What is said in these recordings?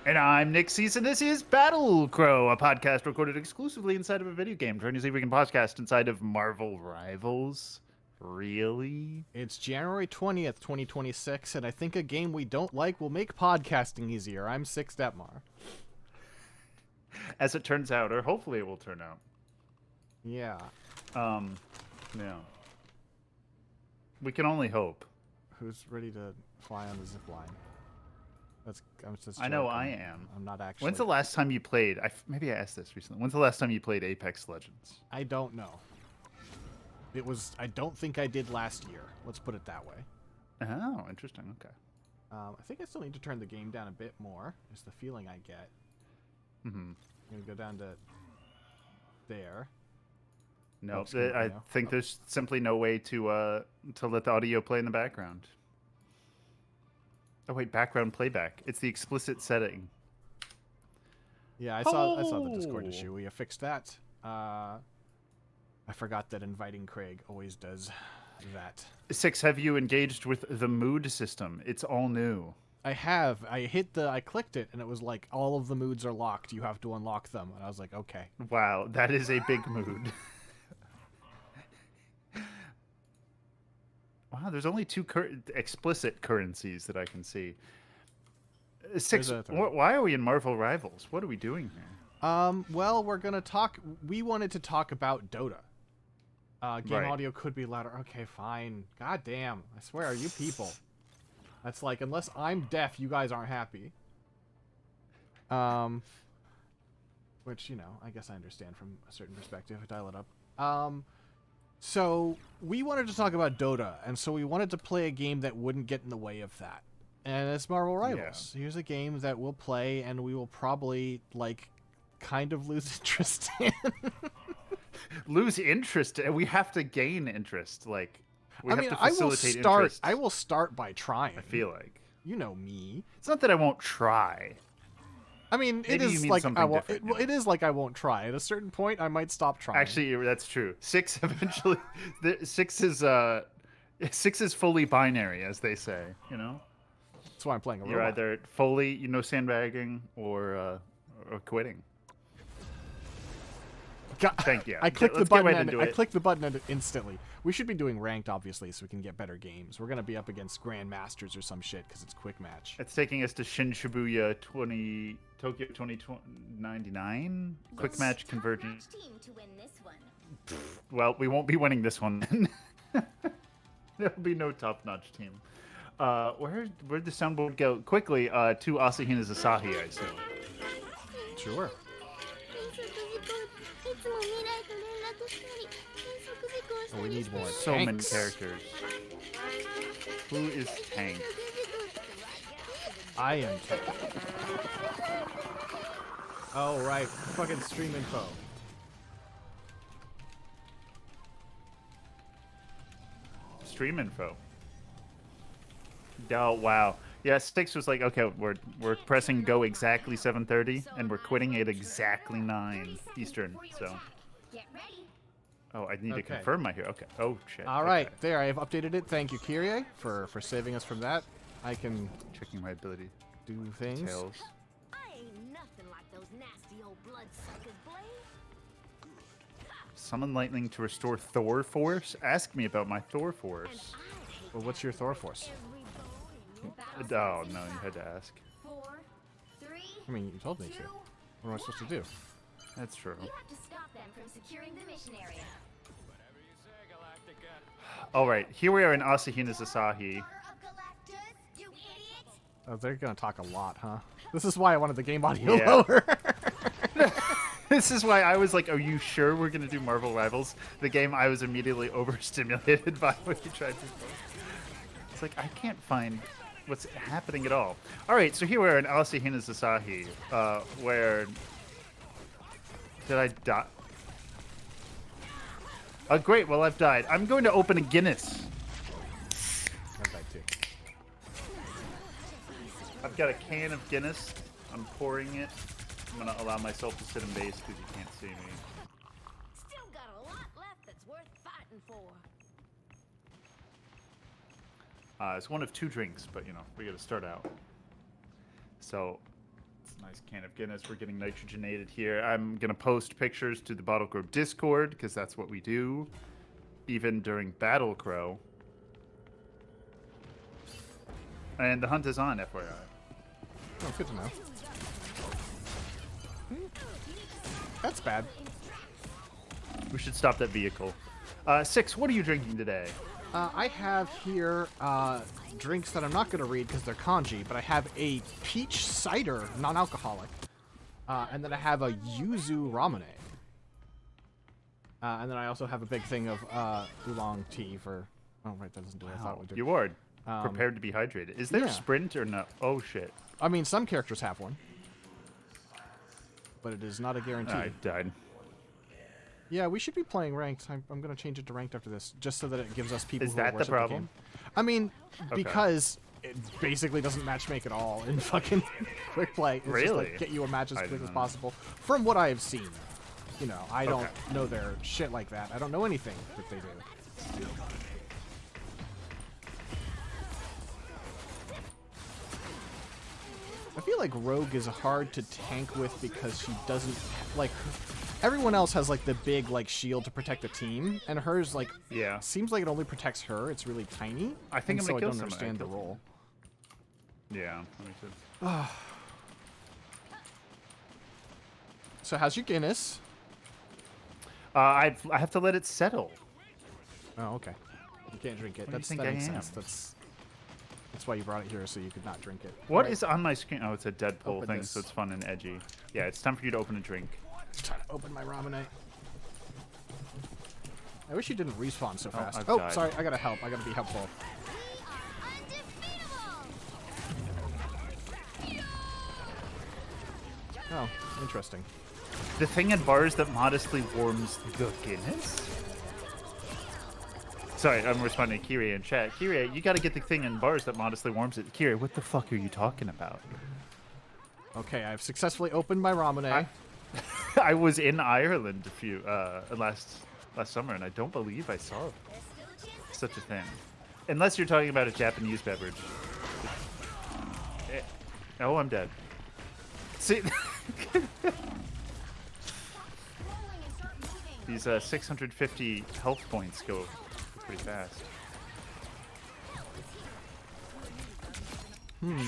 And I'm Nick Cease, and this is Battle Crow, a podcast recorded exclusively inside of a video game. Trying to see if we can podcast inside of Marvel Rivals. Really? It's January 20th, 2026, and I think a game we don't like will make podcasting easier. I'm Six Detmar. As it turns out, or hopefully it will turn out. Yeah. Yeah. We can only hope. Who's ready to fly on the zip line? I'm just I know joking. I am. I'm not actually. When's the last time you played? Maybe I asked this recently. When's the last time you played Apex Legends? I don't know. I don't think I did last year. Let's put it that way. Oh, interesting. Okay. I think I still need to turn the game down a bit more, is the feeling I get. Mm-hmm. I'm going to go down to there. No, Oh, I think there's simply no way to let the audio play in the background. Oh wait, background playback. It's the explicit setting. Yeah, I saw the Discord issue. We fixed that. I forgot that inviting Craig always does that. Six, have you engaged with the mood system? It's all new. I have. I clicked it, and it was like, all of the moods are locked. You have to unlock them. And I was like, okay. Wow, that is a big mood. Wow, there's only two explicit currencies that I can see. Six, why are we in Marvel Rivals? What are we doing here? Well, we're going to talk... We wanted to talk about Dota. Game audio could be louder. Okay, fine. God damn. I swear, you people. That's like, unless I'm deaf, you guys aren't happy. Which, you know, I guess I understand from a certain perspective. Dial it up. So, we wanted to talk about Dota, and so we wanted to play a game that wouldn't get in the way of that. And it's Marvel Rivals. Yeah. Here's a game that we'll play, and we will probably, like, kind of lose interest in. Lose interest? We have to gain interest. Like, we have to I facilitate interest. I will start by trying. I feel like. You know me. It's not that I won't try. I mean, Maybe it is like it is like I won't try. At a certain point, I might stop trying. Actually, that's true. Six eventually. Six is fully binary, as they say. You know. That's why I'm playing a robot. You're either fully, sandbagging or quitting. Thank you. I clicked the button. I clicked the button instantly. We should be doing ranked, obviously, so we can get better games. We're gonna be up against Grandmasters or some shit because it's quick match. It's taking us to Shin Shibuya Tokyo 2099 quick match convergence. Well, we won't be winning this one. There'll be no top-notch team. Where'd the soundboard go? Quickly, to Asahina's Asahi, I assume. Sure. Oh, we need more. So many characters. Who is Tank? I am Tank. Oh, right. Fucking stream info. Stream info. Oh, wow. Yeah, Six was like, okay, we're pressing go exactly 7:30, and we're quitting at exactly 9 Eastern, so... Oh, I need to confirm my hero. Okay. Oh, shit. All right. There, I have updated it. Thank you, Kyrie, for saving us from that. I can... Checking my ability. Do things. Details. I ain't nothing like those nasty old bloodsuckers, Blade. Summon lightning to restore Thor Force? Ask me about my Thor Force. Well, what's your Thor Force? Oh, no, you had to ask. 4, 3, I mean, you told me to. What am I supposed to do? That's true. You have to stop them from securing the mission area. All right, here we are in Asahina's Asahi. Oh, they're gonna talk a lot, huh? This is why I wanted the game audio lower. This is why I was like, are you sure we're gonna do Marvel Rivals? The game I was immediately overstimulated by when you tried to post. It's like, I can't find what's happening at all. All right, so here we are in Asahina's Asahi, where... Did I die? Oh, great. Well, I've died. I'm going to open a Guinness. I died too. I've got a can of Guinness. I'm pouring it. I'm going to allow myself to sit in base because you can't see me. Still got a lot left that's worth fighting for. It's one of 2 drinks, but, we got to start out. So, Nice can of Guinness. We're getting nitrogenated here. I'm going to post pictures to the Bottle Crow Discord because that's what we do, even during Battle Crow. And the hunt is on, FYI. Oh, good to know. That's bad. We should stop that vehicle. Six, what are you drinking today? I have here drinks that I'm not going to read because they're kanji, but I have a peach cider, non-alcoholic, and then I have a yuzu ramune. And then I also have a big thing of oolong tea for... Oh, right, that doesn't do what I thought it would do. You are prepared to be hydrated. Is there yeah. a sprint or no? Oh, shit. I mean, some characters have one. But it is not a guarantee. I died. Yeah, we should be playing ranked. I'm going to change it to ranked after this, just so that it gives us people Is who are that worse the at problem? game. I mean, Okay. because it basically doesn't matchmake at all in fucking quick play. It's just Really? like get you a match as I quick didn't as know. possible. From what I have seen. You know, I don't Okay. know their shit like that. I don't know anything that they do. I feel like Rogue is hard to tank with because she doesn't like everyone else has like the big like shield to protect the team, and hers like seems like it only protects her. It's really tiny. I think and I'm so gonna I kill don't someone. understand the I killed role. Yeah, that makes sense. So how's your Guinness? I have to let it settle. Oh, okay. You can't drink it. What do you That think makes I am? sense. That's why you brought it here, so you could not drink it. What Right. is on my screen? Oh, it's a Deadpool Open thing, this. so it's fun and edgy. Yeah, it's time for you to open a drink. Trying to open my ramen. I wish you didn't respawn so fast. I've Oh, died. sorry. I gotta help. I gotta be helpful. Oh, interesting. The thing in bars that modestly warms the Guinness? Sorry, I'm responding to Kyrie in chat. Kyrie, you gotta get the thing in bars that modestly warms it. Kyrie, what the fuck are you talking about? Okay, I've successfully opened my ramen. I was in Ireland a few last summer, and I don't believe I saw such a thing. Unless you're talking about a Japanese beverage. Oh, I'm dead. See, these 650 health points go pretty fast.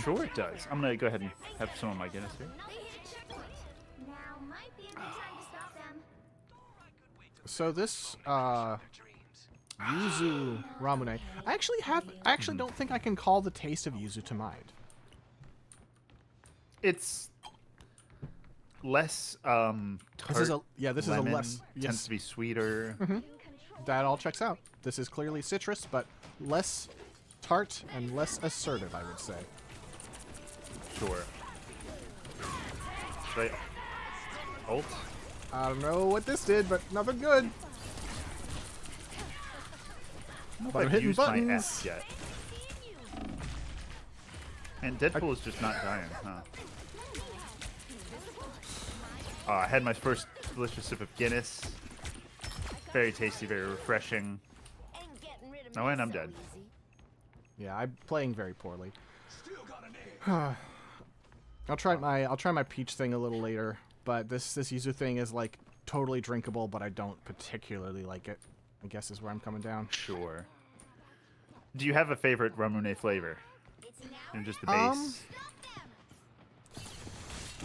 Sure it does. I'm gonna go ahead and have some of my Guinness here. They hit checkpoint. Now might be a good time to stop them. So this yuzu ramen, I actually don't think I can call the taste of yuzu to mind. It's less tart. This is a lemon, less tends to be sweeter. That all checks out. This is clearly citrus, but less tart and less assertive, I would say. Sure. Should I ult? I don't know what this did, but nothing good. I don't know But I'm if I've hitting used my buttons. S yet. And Deadpool is just not dying, huh? I had my first delicious sip of Guinness. Very tasty, very refreshing. Ain't getting rid of Oh, me and I'm so dead. easy. Yeah, I'm playing very poorly. I'll try my peach thing a little later, but this yuzu thing is like totally drinkable, but I don't particularly like it. I guess is where I'm coming down. Sure. Do you have a favorite ramune flavor? Or just the base?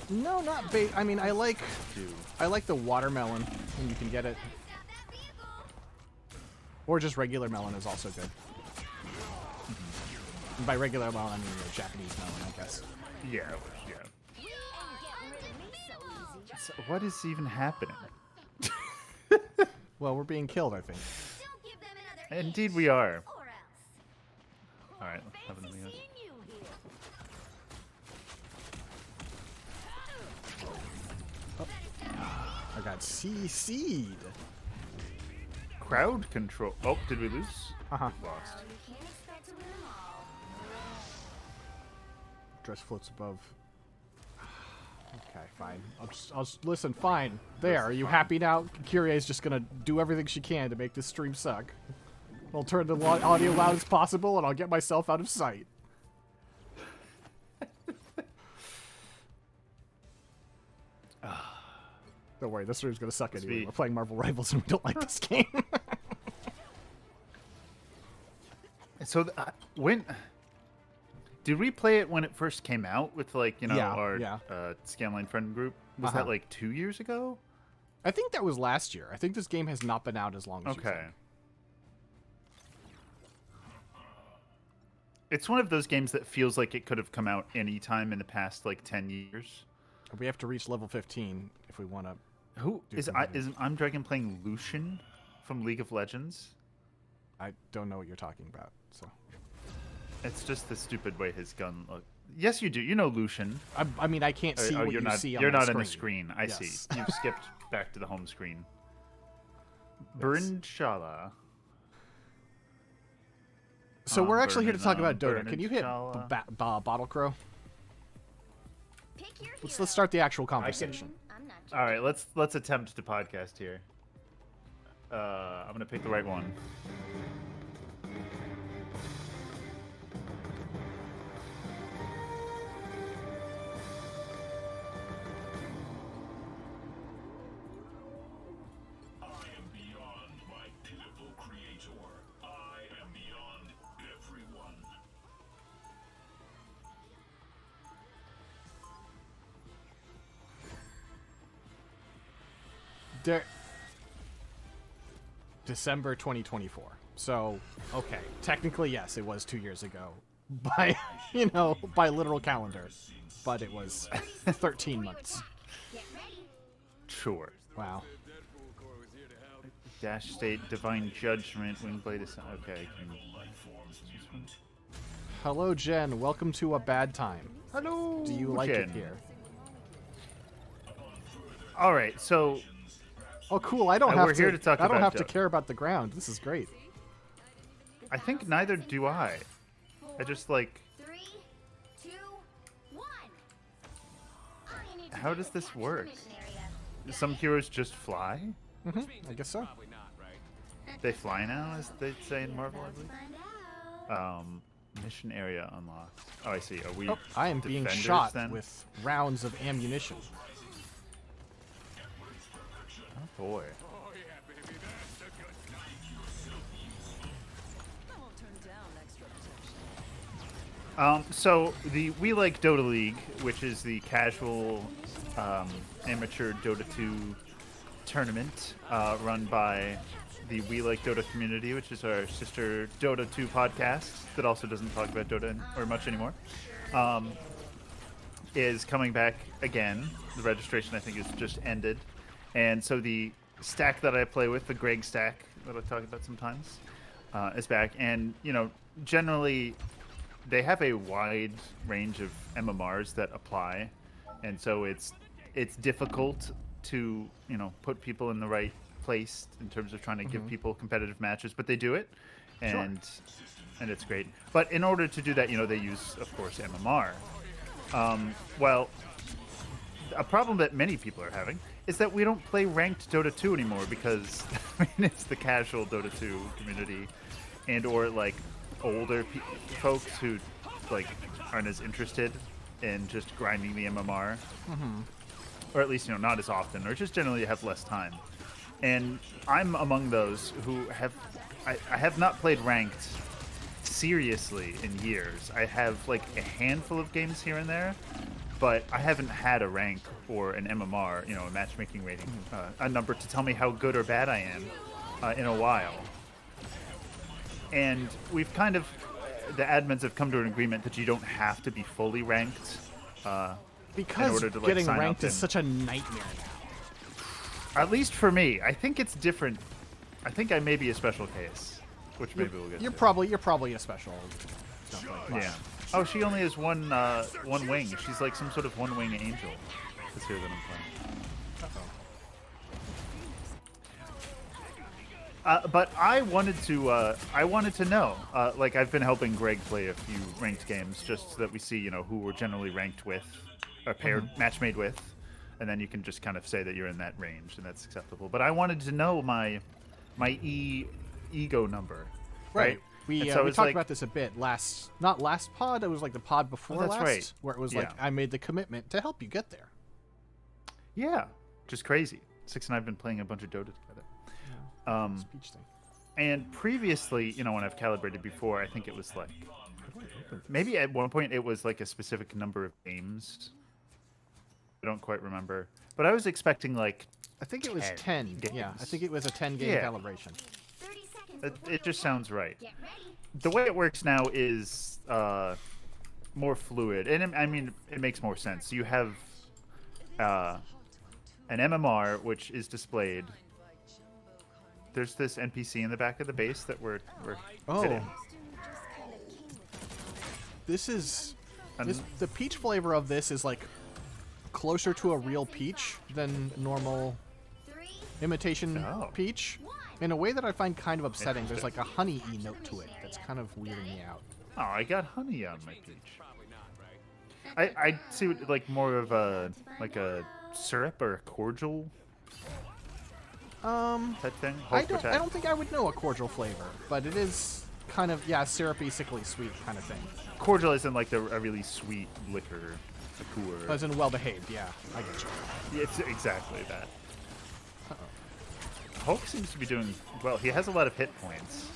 No, not I mean, I like the watermelon when you can get it, or just regular melon is also good. And by regular melon, I mean Japanese melon, I guess. Yeah, yeah. Ain't getting rid of me so easy. So what is even happening? Well, we're being killed, I think. Don't give them another Indeed we are. or else. Alright, let's have Fancy another seeing you here. I got CC'd. Crowd control. Oh, did we lose? Uh-huh. Lost. You can't expect to win them all. Dress floats above. Okay, fine. I'll just listen. Fine. There. Are you happy now? Kyrie's just gonna do everything she can to make this stream suck. I'll turn the audio loud as possible, and I'll get myself out of sight. Don't worry, this stream's gonna suck anyway. be- We're playing Marvel Rivals and we don't like this game. So when did we play it when it first came out with like Yeah, our yeah. Scanline friend group? Was Uh-huh. that like 2 years ago? I think that was last year. I think this game has not been out as long as you Okay. think. It's one of those games that feels like it could have come out any time in the past like 10 years. We have to reach level 15 if we want to. Who Do is something. is I'm Dragon playing Lucian from League of Legends? I don't know what you're talking about. So It's just the stupid way his gun look. Yes, you do. You know Lucian. I mean, I can't see what you're you not. see on You're my not on the screen. screen. I Yes. see. You've skipped back to the home screen. Burinshala. So we're actually here to talk about Dota. Burnage Can you hit Shala. Bottle Crow? Pick your Let's hero. start the actual conversation. I'm not All right, let's attempt to podcast here. I'm gonna pick the right one. I am beyond my pitiful creator. I am beyond everyone. December 2024. So, okay, technically yes, it was 2 years ago by by literal calendar, but it was 13 months. Get ready. Sure. Wow. Dash State, Divine Judgment, Wingblade is okay. Hello, Jen. Welcome to A Bad Time. Hello. Do you like it Jen. here? All right, so Oh, cool. I don't we're have to. here to talk I don't about have to Dota. care about the ground. This is great. I think neither do I. I just like. 3, 2, 1. All you need to How do does is this capture the work? mission area. Some heroes just fly. I guess so. They fly now, as they say in Marvel, I believe. Find out. Mission area unlocked. Oh, I see. Are we? Oh, I am being defenders, shot then? with rounds of ammunition. Oh boy. So we like Dota League, which is the casual amateur Dota 2 tournament run by the We Like Dota community, which is our sister Dota 2 podcast that also doesn't talk about Dota or much anymore, is coming back again. The registration, I think, is just ended. And so the stack that I play with, the Greg stack that I talk about sometimes, is back. And, generally they have a wide range of MMRs that apply. And so it's difficult to, put people in the right place in terms of trying to give people competitive matches, but they do it. And it's great. But in order to do that, they use, of course, MMR. Well, a problem that many people are having is that we don't play ranked Dota 2 anymore because it's the casual Dota 2 community and or like older folks who like aren't as interested in just grinding the MMR, or at least not as often, or just generally have less time. And I'm among those who I have not played ranked seriously in years. I have like a handful of games here and there, but I haven't had a rank or an MMR, a matchmaking rating, a number to tell me how good or bad I am in a while. And we've kind of, the admins have come to an agreement that you don't have to be fully ranked in Because order to getting sign ranked up is and- such a nightmare now. At least for me, I think it's different. I think I may be a special case, which maybe we'll get You're to. probably a special. Stuff like that. Yeah. Oh, she only has one wing. She's like some sort of one-wing angel. That's here that I'm playing. But I wanted to know. Like I've been helping Greg play a few ranked games just so that we see, who we're generally ranked with, or paired, match made with, and then you can just kind of say that you're in that range and that's acceptable. But I wanted to know my ego number, right? We And so we it's talked like- about this a bit not last pod. It was like the pod before that's last, right. where it was Yeah. like I made the commitment to help you get there. Yeah, just crazy. Six and I've been playing a bunch of Dota together. Speech thing. And previously, you know, when I've calibrated before, I think it was like maybe at one point it was like a specific number of games. I don't quite remember, but I was expecting like I think it was 10. Yeah, I think it was a 10-game Yeah. calibration. 30 seconds it before just sounds right. Get ready. The way it works now is more fluid, and I mean it makes more sense. You have an MMR which is displayed. There's this NPC in the back of the base that we're Oh. hitting. This is And- the peach flavor of this is like closer to a real peach than normal 3, imitation Oh. peach in a way that I find kind of upsetting. There's like a honey-y note to it that's kind of weirding me out. Oh, I got honey on my peach. I see what, like more of a like a syrup or a cordial type thing. I Hulk protect. don't think I would know a cordial flavor, but it is kind of, yeah, syrupy, sickly sweet kind of thing. Cordial isn't like a really sweet liquor, liqueur. As in well-behaved, yeah, I get you. Yeah, it's exactly that. Hulk seems to be doing well. He has a lot of hit points.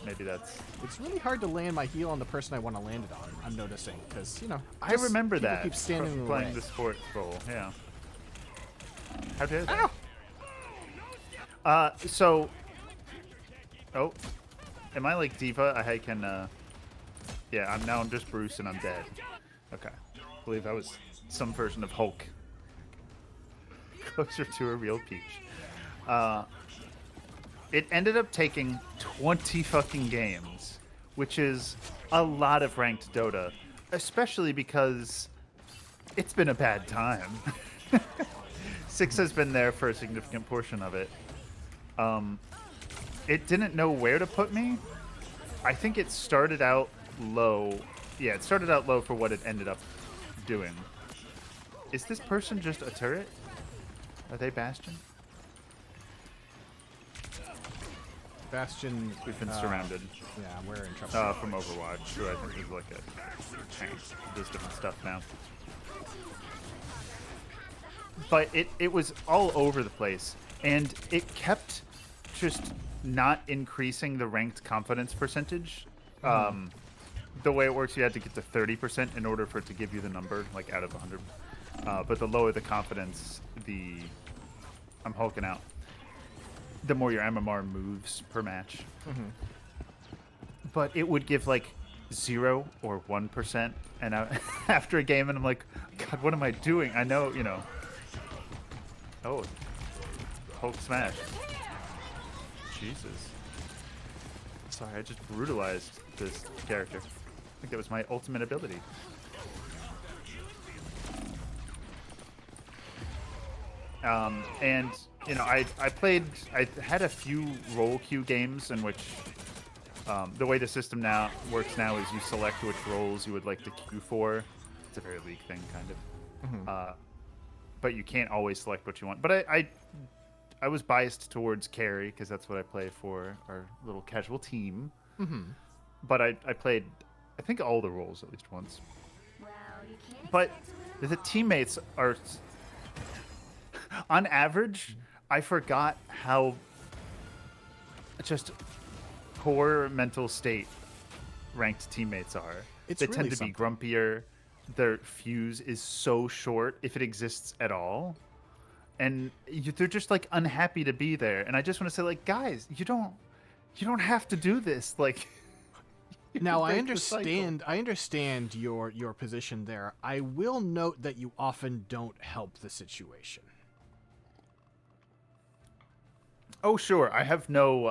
Maybe that's. It's really hard to land my heel on the person I want to land it on, I'm noticing, because, you know, I just remember people that keep standing in from the playing way. the sport role. Yeah. How dare they? Ow! So. Oh, am I like Diva? I can. Yeah, I'm just Bruce and I'm dead. Okay, I believe I was some version of Hulk. Closer to a real peach. It ended up taking 20 fucking games, which is a lot of ranked Dota, especially because it's been a bad time. Six has been there for a significant portion of it. It didn't know where to put me. I think it started out low. Yeah, it started out low for what it ended up doing. Is this person just a turret? Are they Bastion? Bastion. We've been surrounded. Yeah, we're in trouble. From Overwatch, who I think is like a tank. Does different stuff now. But it was all over the place, and it kept just not increasing the ranked confidence percentage. The way it works, you had to get to 30% in order for it to give you the number, like out of 100. But the lower the confidence, I'm hulking out. The more your MMR moves per match. But it would give like 0 or 1%, and after a game, and I'm like, God, what am I doing? I know, you know. Oh, Hulk smash. Jesus. Sorry, I just brutalized this character. I think that was my ultimate ability. And you know, I had a few role queue games in which the way the system now works now is you select which roles you would like to queue for. It's a very League thing, kind of. But you can't always select what you want. But I was biased towards carry because that's what I play for our little casual team. But I played, I think, all the roles at least once. Well, you can't But expect to win the them all. teammates are, on average, I forgot how just poor mental state ranked teammates are. It's They really tend to something. be grumpier. Their fuse is so short, if it exists at all. And they're just like unhappy to be there. And I just want to say, like, guys, you don't have to do this. Like, you Now can I break the cycle. understand your position there. I will note that you often don't help the situation. Oh, sure. I have no,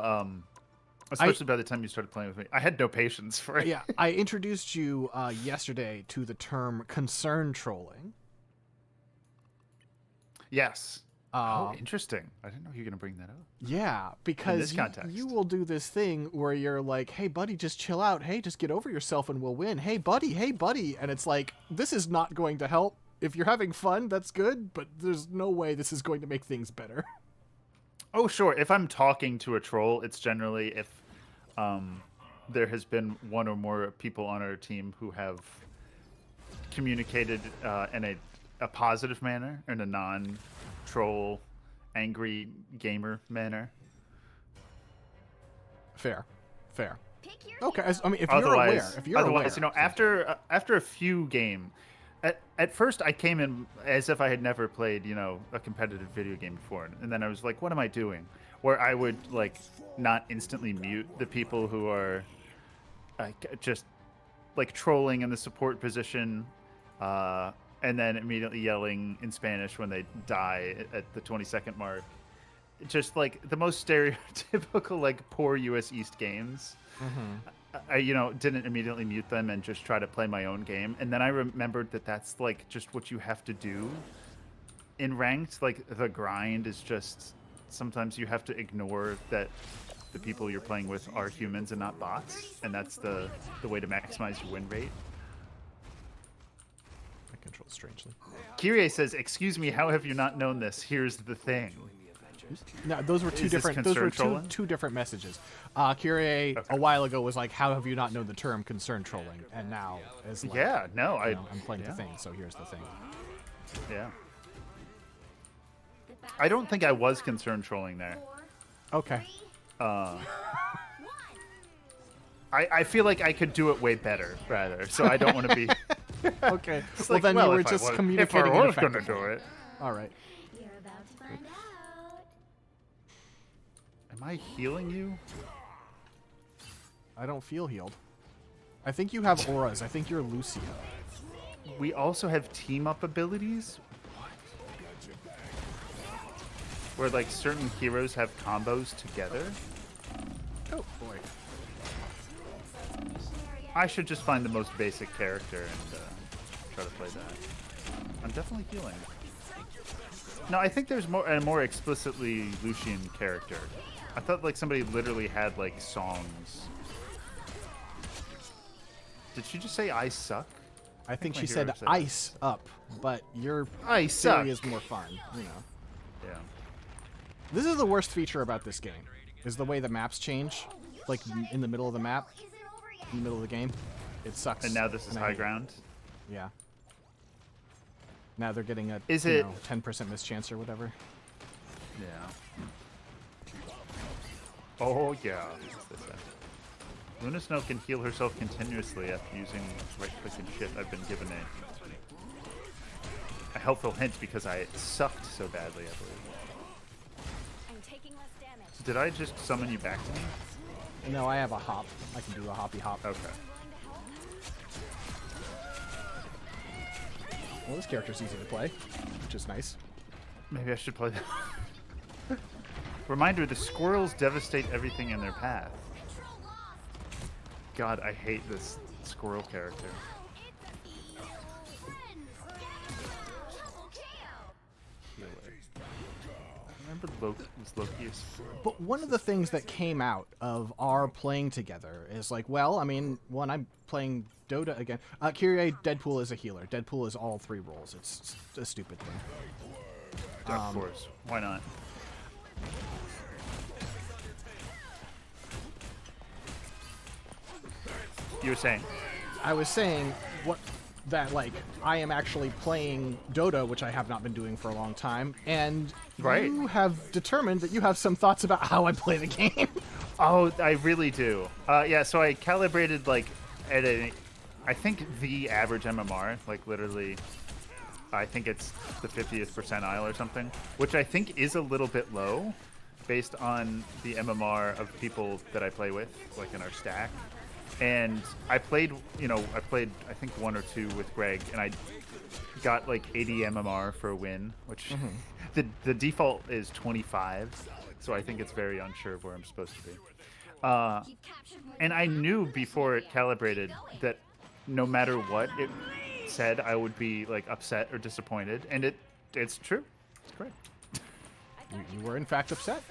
especially by the time you started playing with me, I had no patience for it. Yeah, I introduced you yesterday to the term concern trolling. Yes. Uh, Oh, interesting. I didn't know you were going to bring that up. Yeah, because this context. you will do this thing where you're like, hey, buddy, just chill out. Hey, just get over yourself and we'll win. Hey, buddy. And it's like, this is not going to help. If you're having fun, that's good, but there's no way this is going to make things better. Oh, sure. If I'm talking to a troll, it's generally if there has been one or more people on our team who have communicated in a positive manner, in a non-troll angry gamer manner. Fair. Pick your Okay, hero. I mean, if you're aware, Otherwise, you know, after a few at first I came in as if I had never played, you know, a competitive video game before, and then I was like, what am I doing? Where I would like not instantly mute the people who are just like trolling in the support position, and then immediately yelling in Spanish when they die at the 20-second mark. Just like the most stereotypical like poor US East games. I, you know, didn't immediately mute them and just try to play my own game. And then I remembered that that's like just what you have to do in ranked. Like the grind is just sometimes you have to ignore that the people you're playing with are humans and not bots, and that's the way to maximize your win rate. I control strangely. Kyrie says, "Excuse me, how have you not known this? Here's the thing." No, those were two Is this different. Those were concern trolling? two different messages. Kyrie a while ago was like, "How have you not known the term concern trolling?" And now is like, Yeah, no, you know, I'm playing the thing, so here's the thing. Yeah. I don't think I was concerned trolling there. Okay. I feel like I could do it way better, rather. So I don't want to be. Okay. It's Well, like, then you were if I just was- communicating If I was going to ineffectively. do it, All right. You're about to find out. am I healing you? I don't feel healed. I think you have auras. I think you're Lucio. We also have team up abilities. Where like certain heroes have combos together. Oh boy. I should just find the most basic character and try to play that. I'm definitely healing. No, I think there's a more explicitly Lucian character. I thought like somebody literally had like songs. Did she just say I suck? I think my she said hero said ice up, but your I suck. theory is more fun, you know. Yeah. This is the worst feature about this game, is the way the maps change, like in the middle of the map, Isn't over yet. in the middle of the game. It sucks. And now this is and I high hate it. ground. Yeah. Now they're getting a Is you it- know, 10% mischance or whatever. Yeah. Oh yeah. What's this at? Luna Snow can heal herself continuously after using right click and shit. I've been given a helpful hint because I sucked so badly, I believe. I'm taking less damage. So did I just summon you back to me? No, I have a hop. I can do a hoppy hop. Okay. Well, this character's easy to play, which is nice. Maybe I should play that. Reminder, the squirrels devastate everything in their path. God, I hate this squirrel character. I remember Loki was Loki a squirrel. But one of the things that came out of our playing together is like, well, I mean, one, I'm playing Dota again. Kyrie, Deadpool is a healer. Deadpool is all three roles. It's a stupid thing. Of course. Why not? You were saying? I was saying that like I am actually playing Dota, which I have not been doing for a long time, and Right. you have determined that you have some thoughts about how I play the game. Oh, I really do. Yeah, so I calibrated like at I think the average MMR, like literally, I think it's the 50th percentile or something, which I think is a little bit low based on the MMR of people that I play with, like in our stack. And I played, I think one or two with Greg, and I got like 80 MMR for a win, which the default is 25, so I think it's very unsure of where I'm supposed to be. And I knew before it calibrated that no matter what it said, I would be like upset or disappointed, and it's true. It's correct. You were in fact upset.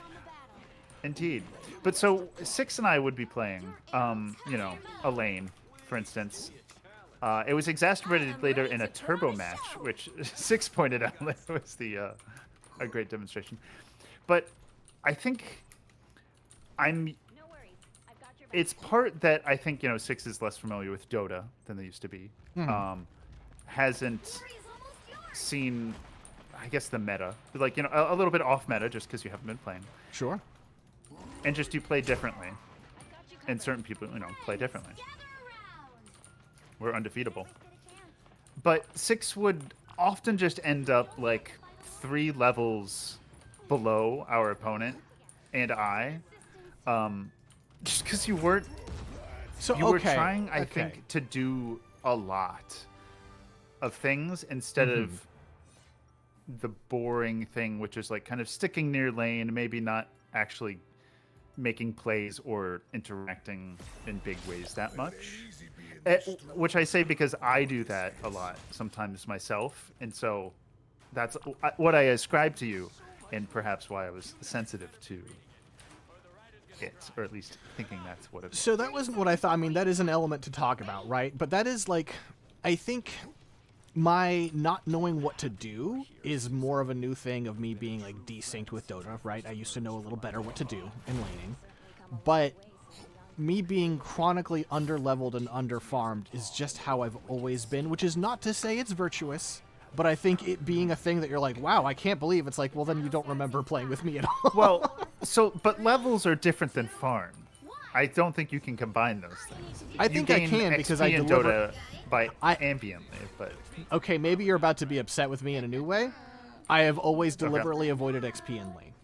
Indeed. But so Six and I would be playing, a lane, for instance. It was exacerbated later in a turbo match, which Six pointed out was a great demonstration. But I think No worries. I've got your back. it's part that I think, Six is less familiar with Dota than they used to be. Hasn't seen I guess the meta, like a little bit off meta, just because you haven't been playing, Sure. and just you play differently, and certain people play differently. We're undefeatable, but 6 would often just end up like 3 levels below our opponent and just because you weren't. So You were okay, trying, I okay. think, to do a lot of things instead of the boring thing, which is like kind of sticking near lane, maybe not actually making plays or interacting in big ways that much. Which I say because I do that a lot sometimes myself, and so that's what I ascribe to you, and perhaps why I was sensitive to it, or at least thinking that's what it was. So that wasn't what I thought. I mean, that is an element to talk about, right? But that is like, I think my not knowing what to do is more of a new thing of me being like desynced with Dota, right? I used to know a little better what to do in laning, but me being chronically underleveled and underfarmed is just how I've always been, which is not to say it's virtuous, but I think it being a thing that you're like, wow, I can't believe, it's like, well, then you don't remember playing with me at all. Well, but levels are different than farm. I don't think you can combine those things. I think I can because I in deliver... Dota by ambiently, but Okay, maybe you're about to be upset with me in a new way. I have always deliberately avoided XP in lane.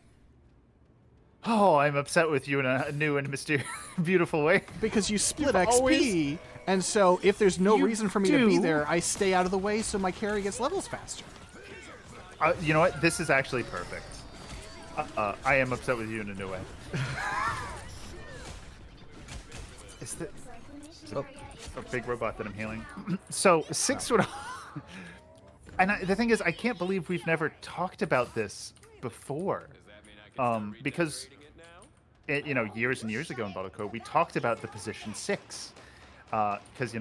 oh, I'm upset with you in a new and mysterious, beautiful way. Because you split You've XP, always- and so if there's no You reason for me to be do. there, I stay out of the way so my carry gets levels faster. You know what? This is actually perfect. I am upset with you in a new way. Is that a big robot that I'm healing? So 6 would, and the thing is, I can't believe we've never talked about this before, because years and years ago in Battle Code, we talked about the position 6. Because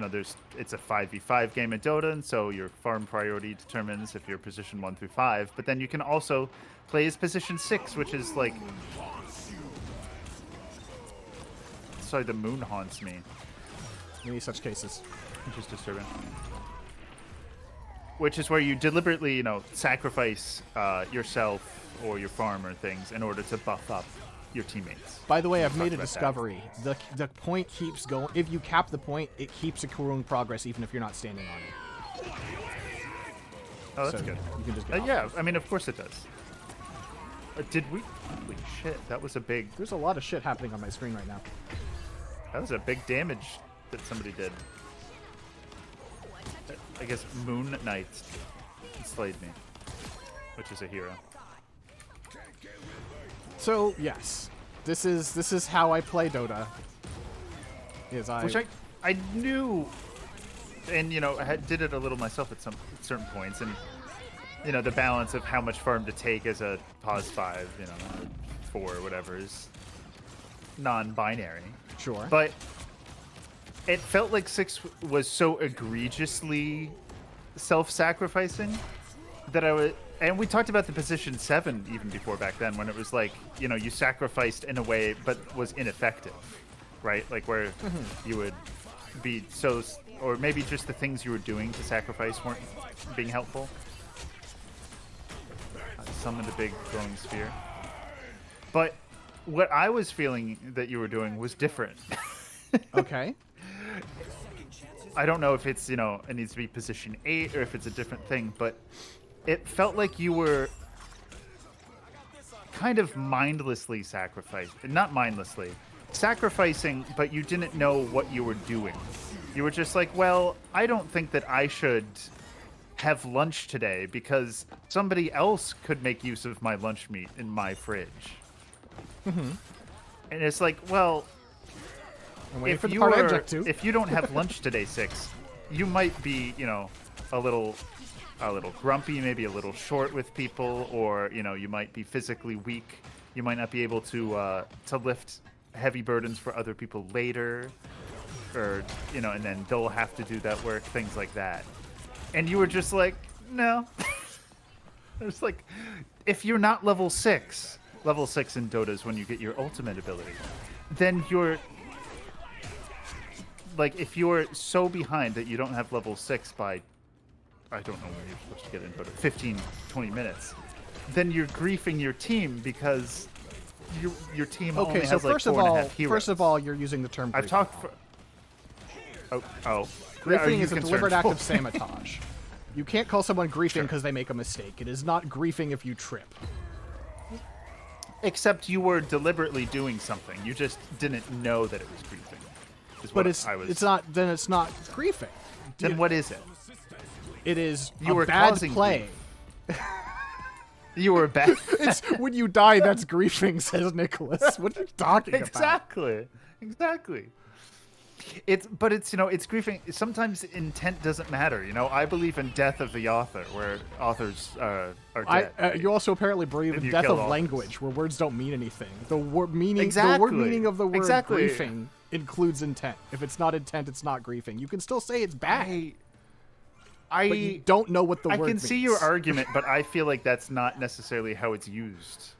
it's a 5v5 game in Dota, and so your farm priority determines if you're position 1 through 5. But then you can also play as position 6, which is like, sorry, the moon haunts me, Many such cases. which is disturbing. Which is where you deliberately, sacrifice yourself or your farm or things in order to buff up your teammates. By the way, I've made a about that. discovery. The point keeps going. If you cap the point, it keeps accruing progress even if you're not standing on it. Oh, that's So good. You can just get off. Yeah, I mean, of course it does. Did we? Holy shit, that was a big. There's a lot of shit happening on my screen right now. That was a big damage that somebody did. I guess Moon Knight slayed me, which is a hero. So yes, this is how I play Dota. Which I knew, and I did it a little myself at certain points, and the balance of how much farm to take as a pos 5, 4, whatever, is non-binary. Sure. But it felt like 6 was so egregiously self-sacrificing that I would. And we talked about the position 7 even before back then, when it was like, you sacrificed in a way but was ineffective, right? Like where you would be so, or maybe just the things you were doing to sacrifice weren't being helpful. I summoned a big glowing sphere. But what I was feeling that you were doing was different. Okay. I don't know if it's, it needs to be position 8 or if it's a different thing, but it felt like you were kind of mindlessly not mindlessly, sacrificing, but you didn't know what you were doing. You were just like, well, I don't think that I should have lunch today because somebody else could make use of my lunch meat in my fridge. And it's like, well, I'm waiting if for the you part I are, object to. if you don't have lunch today, 6, you might be, a little grumpy, maybe a little short with people, or you might be physically weak. You might not be able to lift heavy burdens for other people later, or and then they'll have to do that work, things like that. And you were just like, no. It's like, if you're not level 6 in Dota is when you get your ultimate ability, then you're like, if you're so behind that you don't have level 6 by I don't know when you're supposed to get in, but 15, 20 minutes, then you're griefing your team because your team only Okay, so has like first of 4.5 heroes. first of all, you're using the term. I've griefing talked wrong. for. Oh. Are Griefing you is a concerned deliberate act for of sabotage. You can't call someone griefing because they make a mistake. It is not griefing if you trip. Except you were deliberately doing something. You just didn't know that it was griefing. But it's not. Then it's not griefing. Then what is it? It is You were a bad causing play. You were bad. It's when you die. That's griefing, says Nicholas. What are you talking about? Exactly. It's griefing. Sometimes intent doesn't matter. I believe in death of the author, where authors are dead. You also apparently believe in you death kill of authors. language, where words don't mean anything. The word meaning Exactly. of the word Exactly. griefing includes intent. If it's not intent, it's not griefing. You can still say it's bad, but you don't know what the word means. I can see your argument, but I feel like that's not necessarily how it's used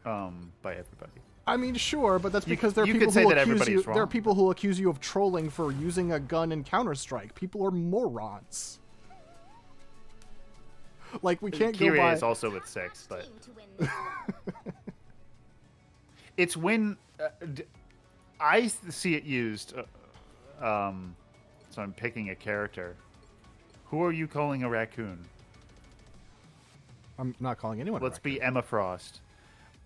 by everybody. I mean, sure, but that's because there are you people could say who that accuse everybody's you. wrong. There are people who accuse you of trolling for using a gun in Counter-Strike. People are morons. Like we can't go Kyrie by. is also with 6, but Team to win this one. it's when I see it used. So I'm picking a character. Who are you calling a raccoon? I'm not calling anyone. Let's a be Emma Frost.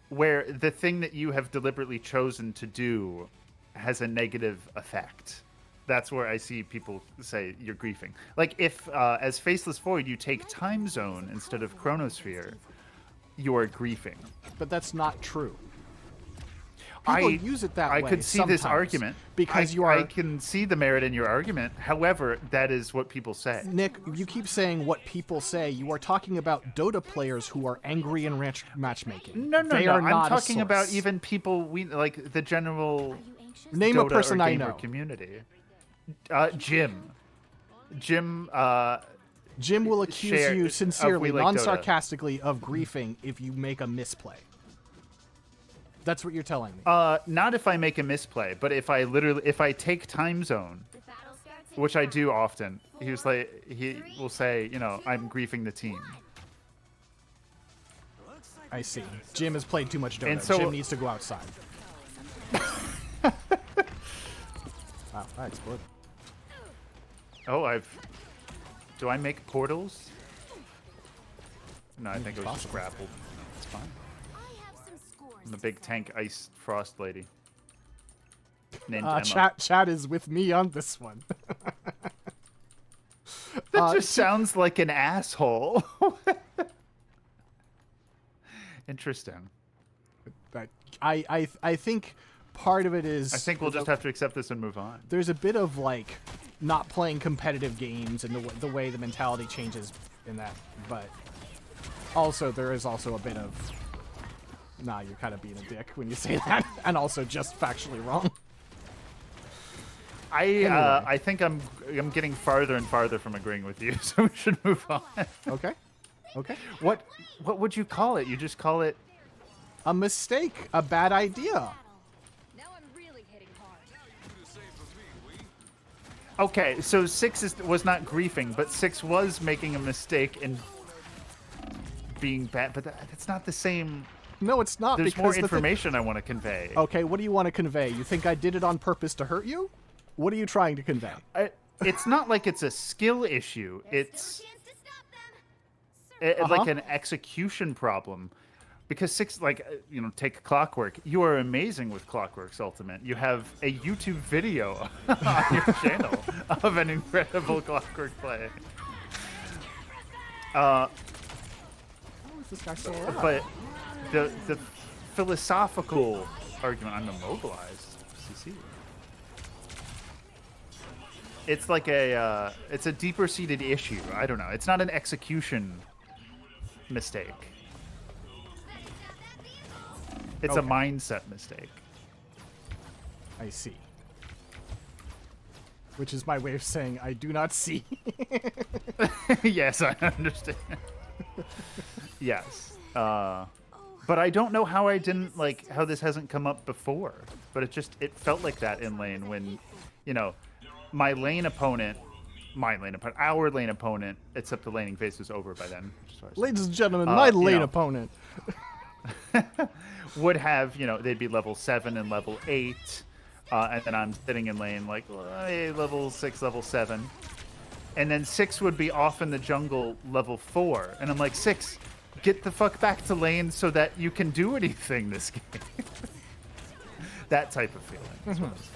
Where the thing that you have deliberately chosen to do has a negative effect. That's where I see people say you're griefing. Like if, as Faceless Void, you take Time Zone instead of Chronosphere, you are griefing. But that's not true. People use it that way. I could see this sometimes argument because I can see the merit in your argument. However, that is what people say. Nick, you keep saying what people say. You are talking about Dota players who are angry in matchmaking. No. They are I'm not a talking about source. even people like the general Are you anxious? Name Dota a person or I gamer know. community. Jim. Jim will accuse share- you of sincerely, We Like Dota. non-sarcastically, of griefing if you make a misplay. That's what you're telling me. Not if I make a misplay, but if I take Time Zone, The battle starts in which I 5, do often, he will say, I'm griefing the team. I see. Jim has played too much Dota. And so- Jim needs to go outside. Wow, I exploded. Oh, do I make portals? No, I think it was just possible. grappled. It's fine. I have some scores. I'm the big tank ice frost lady. Named Uh, Emma. chat is with me on this one. That just sounds like an asshole. Interesting. But I think part of it is I think we'll just have to accept this and move on. there's a bit of like not playing competitive games and the way the mentality changes in that, but also there is also a bit of you're kind of being a dick when you say that, and also just factually wrong. I think I'm getting farther and farther from agreeing with you, so we should move on. Okay. What would you call it? You just call it A mistake, a bad idea. Now I'm really hitting hard. okay. So 6 was not griefing, but 6 was making a mistake and being bad. But that's not the same. No, it's not. There's because more the thing- information I want to convey. Okay, what do you want to convey? You think I did it on purpose to hurt you? What are you trying to convey? It's not like it's a skill issue. It's Chance to stop them. like an execution problem. Because 6, take Clockwork. You are amazing with Clockwork's Ultimate. You have a YouTube video on your channel of an incredible Clockwork play. How is this guy still alive? But the philosophical argument, I'm immobilized. CC. It's like it's a deeper seated issue. I don't know. It's not an execution mistake. It's a Okay. mindset mistake. I see. Which is my way of saying I do not see. Yes, I understand. Yes. But I don't know how I didn't how this hasn't come up before. But it felt like that in lane when, my lane opponent my lane opponent, our lane opponent, except the laning phase was over by then. Which is why I was Ladies and gentlemen, my you lane know. opponent. would have, they'd be level 7 and level 8, and then I'm sitting in lane like hey, level 6, level 7, and then 6 would be off in the jungle level 4, and I'm like, 6, get the fuck back to lane so that you can do anything this game. That type of feeling. That's what it was.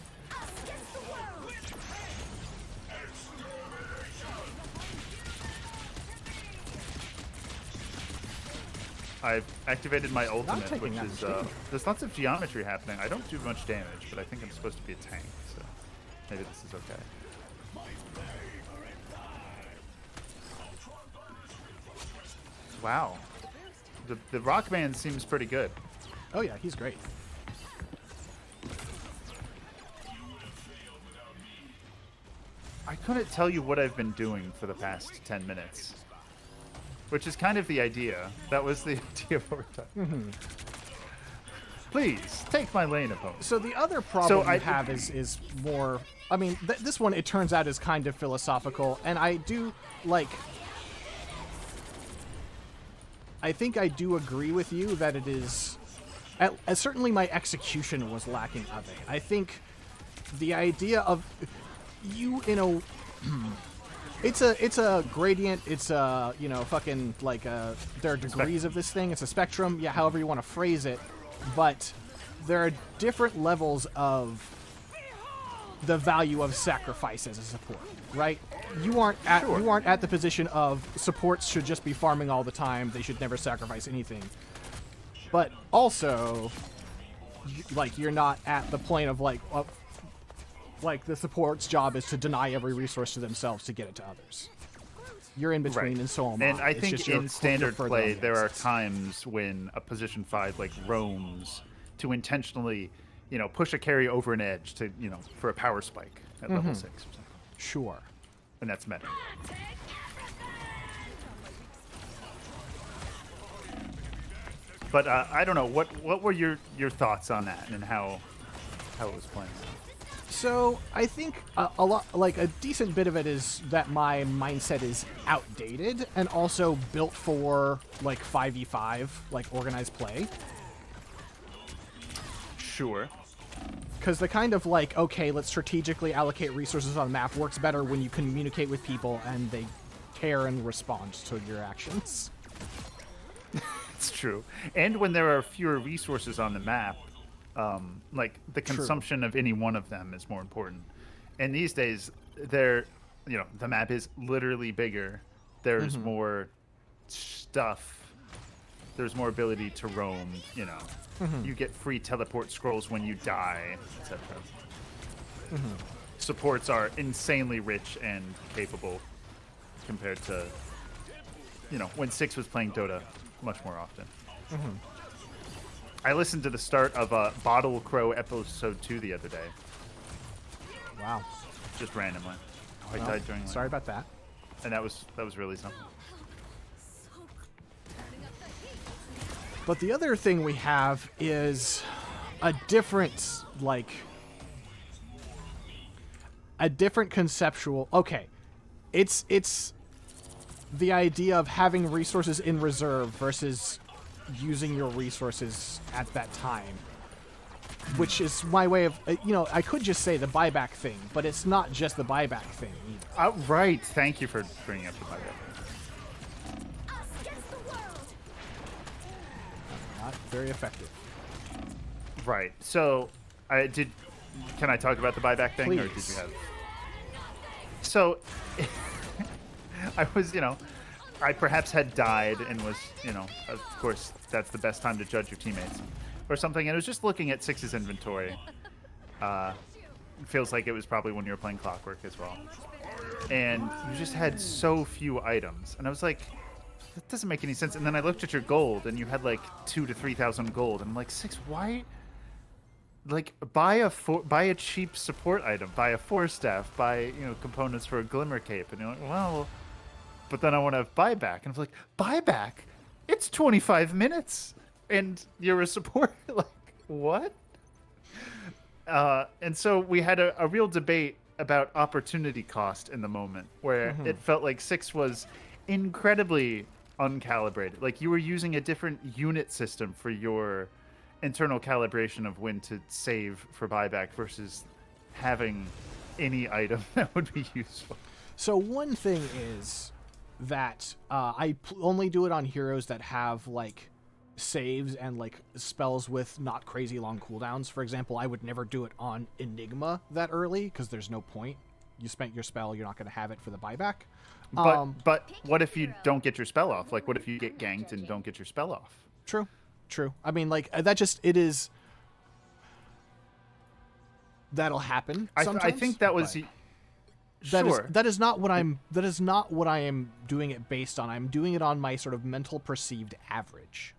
I've activated my ultimate, taking which that is mistake. there's lots of geometry happening. I don't do much damage, but I think I'm supposed to be a tank, so maybe this is okay. Wow, the Rockman seems pretty good. Oh yeah, he's great. I couldn't tell you what I've been doing for the past 10 minutes, which is kind of the idea. That was the idea of what we're talking. Please take my lane, opponent. So the other problem So I have is more. I mean, this one it turns out is kind of philosophical, and I do like. I think I do agree with you that it is. Certainly, my execution was lacking of it. I think the idea of you in a. It's a gradient. It's a fucking like there are degrees of this thing. It's a spectrum. Yeah, however you want to phrase it, but there are different levels of the value of sacrifice as a support, right? You aren't at the position of supports should just be farming all the time. They should never sacrifice anything. But also, like you're not at the point of like the support's job is to deny every resource to themselves to get it to others. You're in between, Right. and so am And I It's think just in you're standard further play, on the there are axis. times when a position 5 like roams to intentionally, push a carry over an edge to, for a power spike at level 6 or something. Sure. And that's meta. But I don't know. What were your thoughts on that and how it was playing? So I think a lot, like a decent bit of it, is that my mindset is outdated and also built for like 5v5, like organized play. Sure. Because the kind of like, okay, let's strategically allocate resources on the map works better when you communicate with people and they care and respond to your actions. It's true. And when there are fewer resources on the map, like the consumption of any one of them is more important. And these days, the map is literally bigger. There's more stuff. There's more ability to roam. You get free teleport scrolls when you die, etc. Supports are insanely rich and capable compared to, when 6 was playing Dota much more often. I listened to the start of Bottle Crow episode 2 the other day, Wow. just randomly. I Well, died during sorry about that. and that was really something. But the other thing we have is a different, a different conceptual. Okay, it's the idea of having resources in reserve versus using your resources at that time, which is my way of, I could just say the buyback thing, but it's not just the buyback thing either. Right. Thank you for bringing up the buyback. Not very effective. Right. So, can I talk about the buyback thing, or did Please. you have? So, I was, I perhaps had died and was, of course, that's the best time to judge your teammates or something. And I was just looking at 6's inventory. It feels like it was probably when you were playing Clockwork as well. And you just had so few items. And I was like, that doesn't make any sense. And then I looked at your gold, and you had like 2,000 to 3,000 gold. And I'm like, 6, why? Like, buy a cheap support item, buy a 4-staff, buy components for a Glimmer Cape. And you're like, well, but then I want to have buyback. And I was like, buyback? It's 25 minutes, and you're a support. Like, what? And so we had a real debate about opportunity cost in the moment, where it felt like 6 was incredibly uncalibrated. Like you were using a different unit system for your internal calibration of when to save for buyback versus having any item that would be useful. So one thing is that only do it on heroes that have like saves and like spells with not crazy long cooldowns. For example, I would never do it on Enigma that early because there's no point. You spent your spell, you're not going to have it for the buyback. But what if you don't get your spell off? Like, what if you get ganked and don't get your spell off? True. I mean, like that just it is. That'll happen. Sometimes, I think that was. Sure. That is not what I am doing it based on. I'm doing it on my sort of mental perceived average.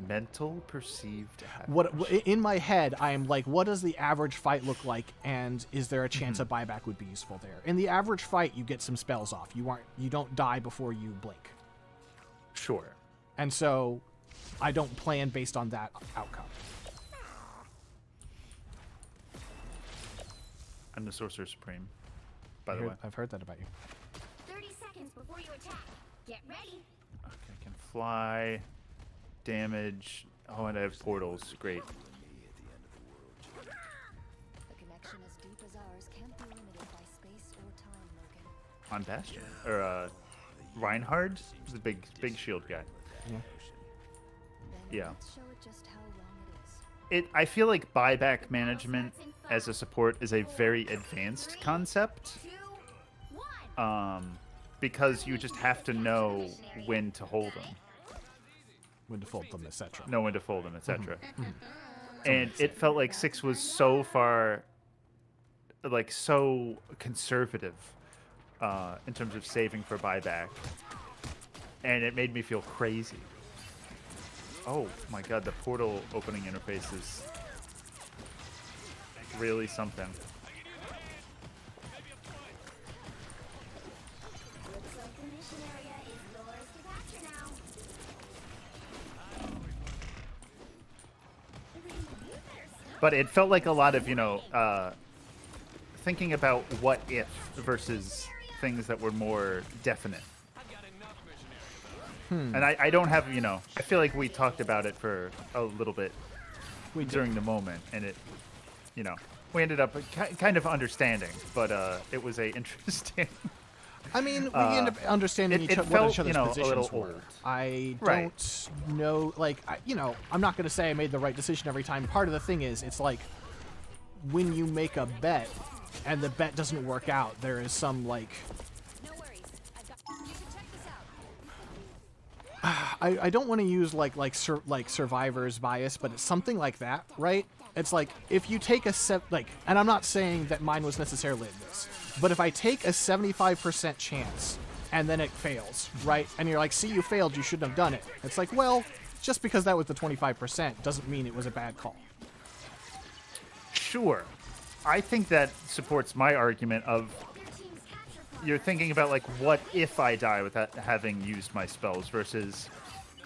Mental perceived average. What in my head I am like, what does the average fight look like, and is there a chance a buyback would be useful there? In the average fight, you get some spells off. You don't die before you blink. Sure. And so, I don't plan based on that outcome. I'm the Sorcerer Supreme, by the way. I've heard that about you. 30 seconds before you attack. Get ready. Okay, I can fly, damage. Oh, and I have portals. Great. A connection as deep as ours can't be limited by space or time, Logan. On Bastion. Or, Reinhard? The big shield guy. Yeah. Then Yeah. let's show it just how long it is. I feel like buyback management as a support is a very advanced concept. 2, 1. Because you just have to know when to hold them. When to fold them, etc. Know when to fold them, etc. And it felt like 6 was so far, like, so conservative in terms of saving for buyback. And it made me feel crazy. Oh my god, the portal opening interface is really something. Looks like the mission area is yours to capture now. But it felt like a lot of, thinking about what if versus things that were more definite. And I don't have, I feel like we talked about it for a little bit during the moment, and it, we ended up kind of understanding, but it was a interesting. I mean, we end up understanding it what felt, each other's a positions little were. old. I Right. don't know, like, I'm not going to say I made the right decision every time. Part of the thing is, it's like when you make a bet and the bet doesn't work out, there is some, like, No worries. I've got. You should check this out. I don't want to use like survivor's bias, but it's something like that, right? It's like if you take and I'm not saying that mine was necessarily this, but if I take a 75% chance and then it fails, right? And you're like, see, you failed, you shouldn't have done it. It's like, well, just because that was the 25% doesn't mean it was a bad call. Sure. I think that supports my argument of you're thinking about, like, what if I die without having used my spells versus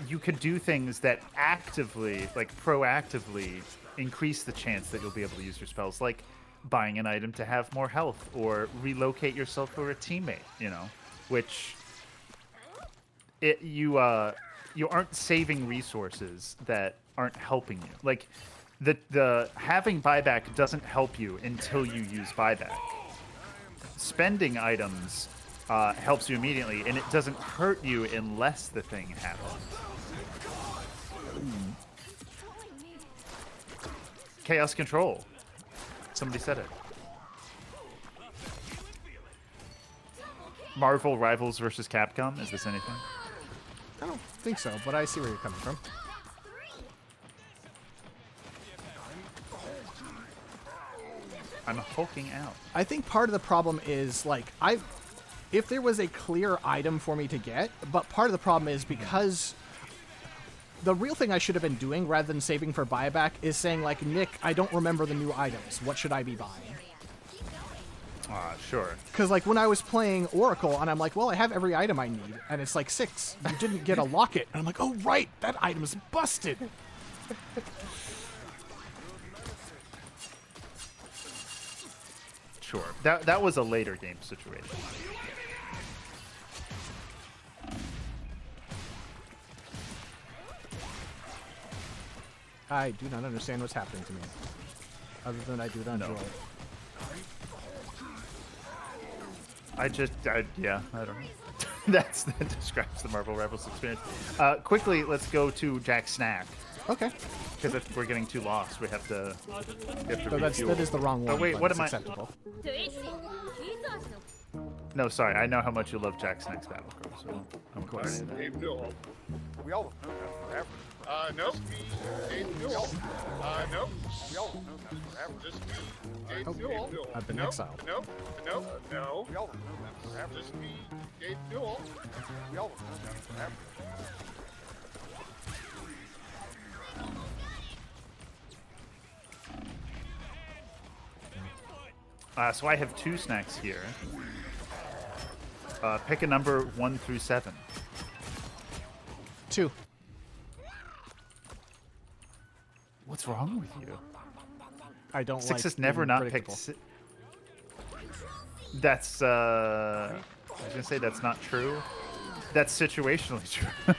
you could do things that actively, like, proactively increase the chance that you'll be able to use your spells, like buying an item to have more health or relocate yourself or a teammate, which you aren't saving resources that aren't helping you. Like, the having buyback doesn't help you until you use buyback. Spending items helps you immediately, and it doesn't hurt you unless the thing happens. Chaos control. Somebody said it. Marvel Rivals versus Capcom. Is this anything? I don't think so, but I see where you're coming from. I'm hulking out. I think part of the problem is, like, if there was a clear item for me to get, but part of the problem is because the real thing I should have been doing rather than saving for buyback is saying, like, Nick, I don't remember the new items. What should I be buying? Sure. Because, like, when I was playing Oracle, and I'm like, well, I have every item I need, and it's like 6. You didn't get a locket. And I'm like, oh, right, that item's busted. Sure. That was a later game situation. I do not understand what's happening to me. Other than I do not enjoy it. Yeah, I don't know. That describes the Marvel Rivals experience. Quickly, let's go to Jack Snack. Okay. Because if we're getting too lost, we have to So that is the wrong one. Oh, wait, but what it's am I- acceptable. No, sorry. I know how much you love Jack Snack's Battle Crow, so I'm of course. We all have known that forever. Nope. Gabe Newell. Nope. We all have known that forever. Just me. Gabe Newell. I've been exiled. Nope. No. We all have known that forever. Just me. Gabe Newell. We all have known that forever. So I have 2 snacks here. Pick a number 1 through 7. 2. What's wrong with you? I don't 6 like is never being not predictable. picked. That's I was gonna say that's not true. That's situationally true.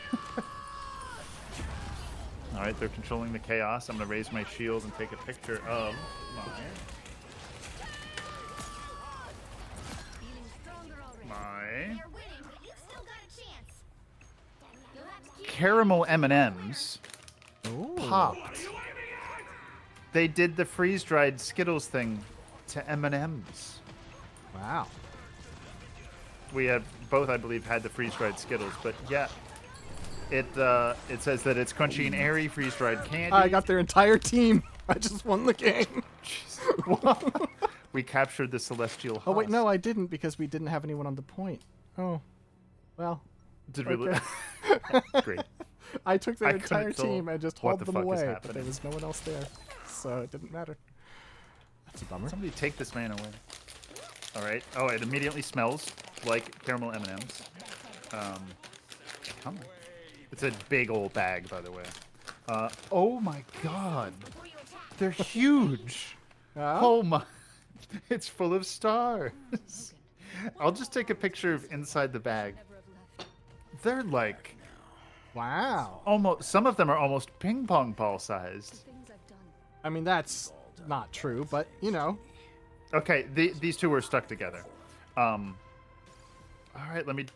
All right, they're controlling the chaos. I'm gonna raise my shield and take a picture of my caramel M&Ms Ooh. popped. They did the freeze-dried Skittles thing to M&Ms. Wow. We have both, I believe, had the freeze-dried Skittles, but yeah, it says that it's crunchy and airy freeze-dried candy. I got their entire team. I just won the game. We captured the celestial. Oh wait, husk. no, I didn't because we didn't have anyone on the point. Oh, well. Did we? Okay. Great. I took their I couldn't entire tell team and just what hauled the them fuck is away, but happening. there was no one else there, so it didn't matter. That's a bummer. Somebody take this man away. All right. Oh, it immediately smells like caramel M&Ms. Come on. It's a big old bag, by the way. Oh my God, they're huge. Oh my, it's full of stars. I'll just take a picture of inside the bag. They're like Wow. almost. Some of them are almost ping pong ball sized. Things I've done. I mean, that's not true, but you know. Okay, these two are stuck together. All right, let me.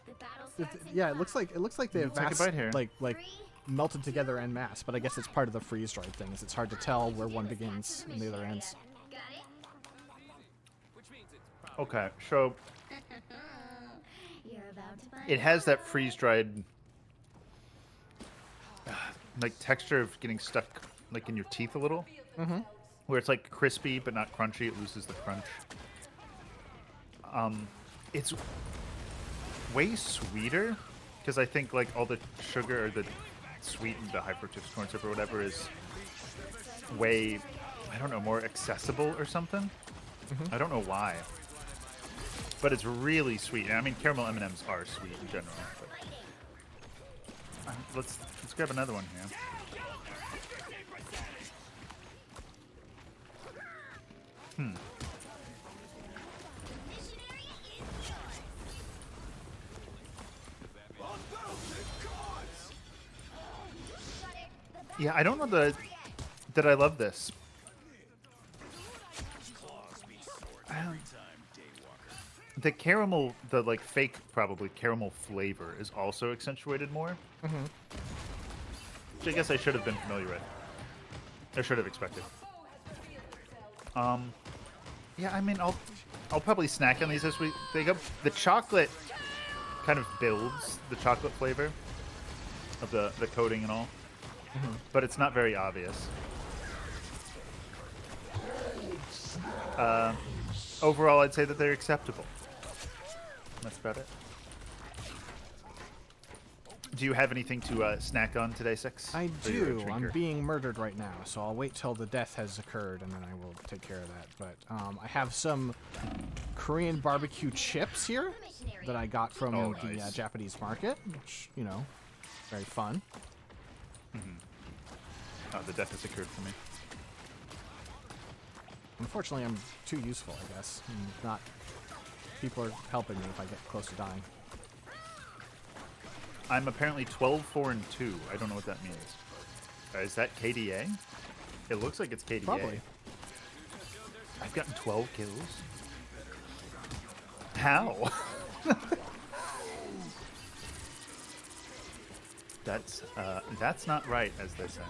Yeah, it looks like they have Take a bite here. like melted together en masse, but I guess it's part of the freeze dried thing. Is it's hard to tell where one begins and the other ends. Okay, so it has that freeze dried like texture of getting stuck like in your teeth a little, where it's like crispy but not crunchy. It loses the crunch. It's way sweeter because I think like all the sugar or the sweet and the high fructose corn syrup or whatever is way, I don't know, more accessible or something. I don't know why, but it's really sweet. And I mean, caramel M&Ms are sweet in general. But let's grab another one here. Yeah, I don't know that I love this. The caramel, the like fake probably caramel flavor is also accentuated more. Which I guess I should have been familiar with. I should have expected. Yeah, I mean, I'll probably snack on these this week. They go, the chocolate kind of builds the chocolate flavor of the coating and all, but it's not very obvious. Overall, I'd say that they're acceptable. That's about it. Do you have anything to snack on today, Six? I Or you're a do. I'm drinker? being murdered right now, so I'll wait till the death has occurred and then I will take care of that. But I have some Korean barbecue chips here that I got from Oh, the nice. Japanese market, which, you know, very fun. Oh, the death has occurred for me. Unfortunately, I'm too useful, I guess. Not. People are helping me if I get close to dying. I'm apparently 12, 4, and 2. I don't know what that means. Is that KDA? It looks like it's KDA. Probably. I've gotten 12 kills. How? That's not right, as they say.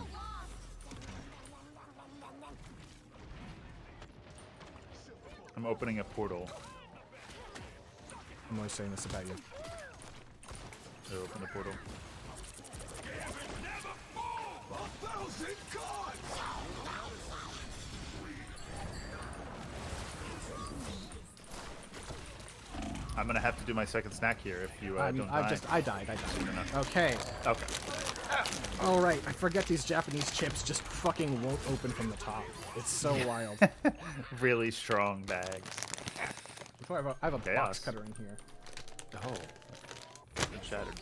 I'm opening a portal. I'm always saying this about you. To open the portal. I'm gonna have to do my second snack here if you don't die. I died. Okay. Okay. All right. I forget these Japanese chips just fucking won't open from the top. It's so wild. Really strong bags. Before I have a box Chaos. cutter in here. Oh. It shattered.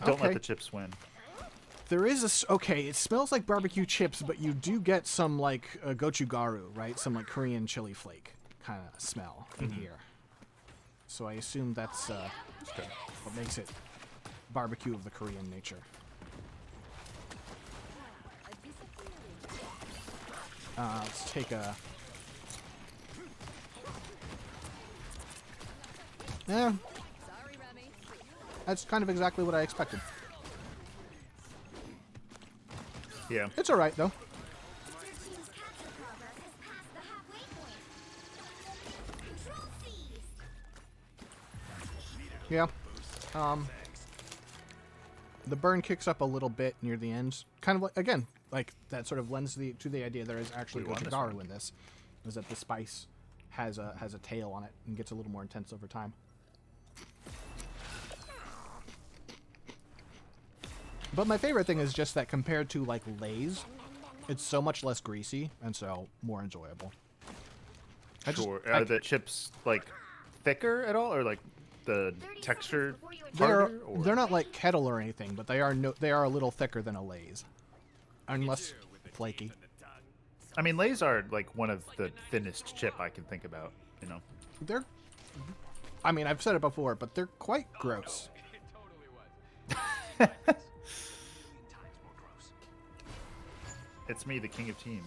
Don't let Okay. the chips win. There is okay, it smells like barbecue chips, but you do get some like gochugaru, right? Some like Korean chili flake kind of smell in here. So I assume that's what makes it barbecue of the Korean nature. Let's take a... Yeah. That's kind of exactly what I expected. Yeah. It's alright, though. Your team's capture progress has passed the halfway point. Control Yeah. C's. The burn kicks up a little bit near the end. Kind of like, again, like that sort of lends to the idea there is actually We won this gochugaru one. in this. Is that the spice has a tail on it and gets a little more intense over time. But my favorite thing is just that compared to like Lay's, it's so much less greasy and so more enjoyable. Sure. Are the chips like thicker at all, or like the 30 texture seconds before you harder? Or? They're not like kettle or anything, but they are a little thicker than a Lay's, and less flaky. I mean, Lay's are like one of the thinnest chip I can think about. You know. They're, I mean, I've said it before, but they're quite gross. It's me, the king of teams.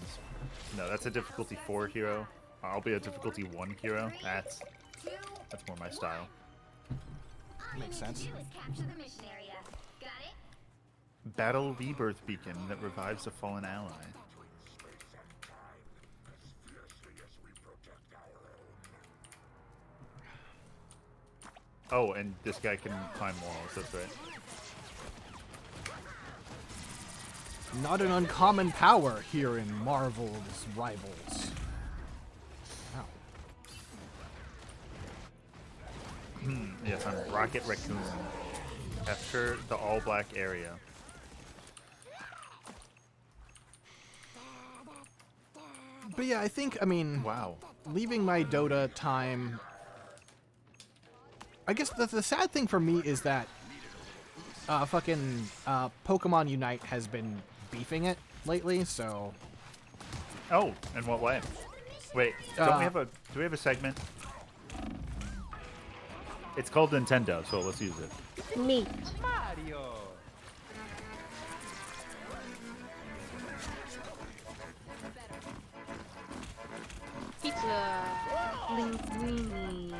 No, that's a difficulty 4 hero. I'll be a difficulty 1 hero. That's more my style. All Makes you need sense. to do is capture the mission area. Got it? Battle Rebirth Beacon that revives a fallen ally. Oh, and this guy can climb walls. That's right. Not an uncommon power here in Marvel's Rivals. Ow. Yes, I'm Rocket Raccoon. Capture the all-black area. But yeah, I mean, Wow. leaving my Dota time... I guess the sad thing for me is that Pokemon Unite has been beefing it lately, so... Oh, in what way? Wait, do we have a segment? It's called Nintendo, so let's use it. Me. Pizza. Linguini.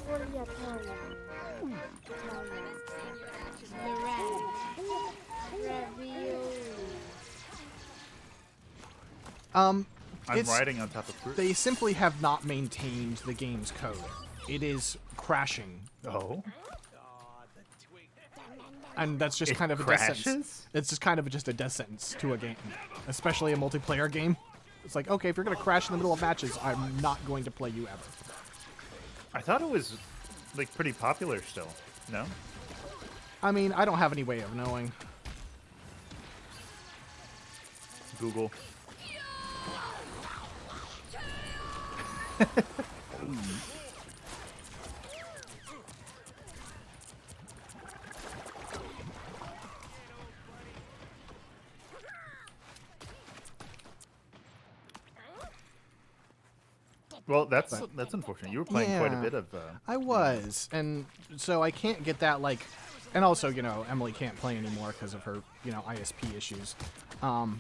Tagliatelle. Ravioli. I'm It's- riding on top of fruit. They simply have not maintained the game's code. It is crashing, Oh? and that's just It kind of a death sentence. crashes? It's just kind of just a death sentence to a game, especially a multiplayer game. It's like, okay, if you're gonna crash in the middle of matches, I'm not going to play you ever. I thought it was, like, pretty popular still. No? I mean, I don't have any way of knowing. Google. Well, that's unfortunate. You were playing quite a Yeah. bit of. I was, and so I can't get that like, and also Emily can't play anymore because of her ISP issues.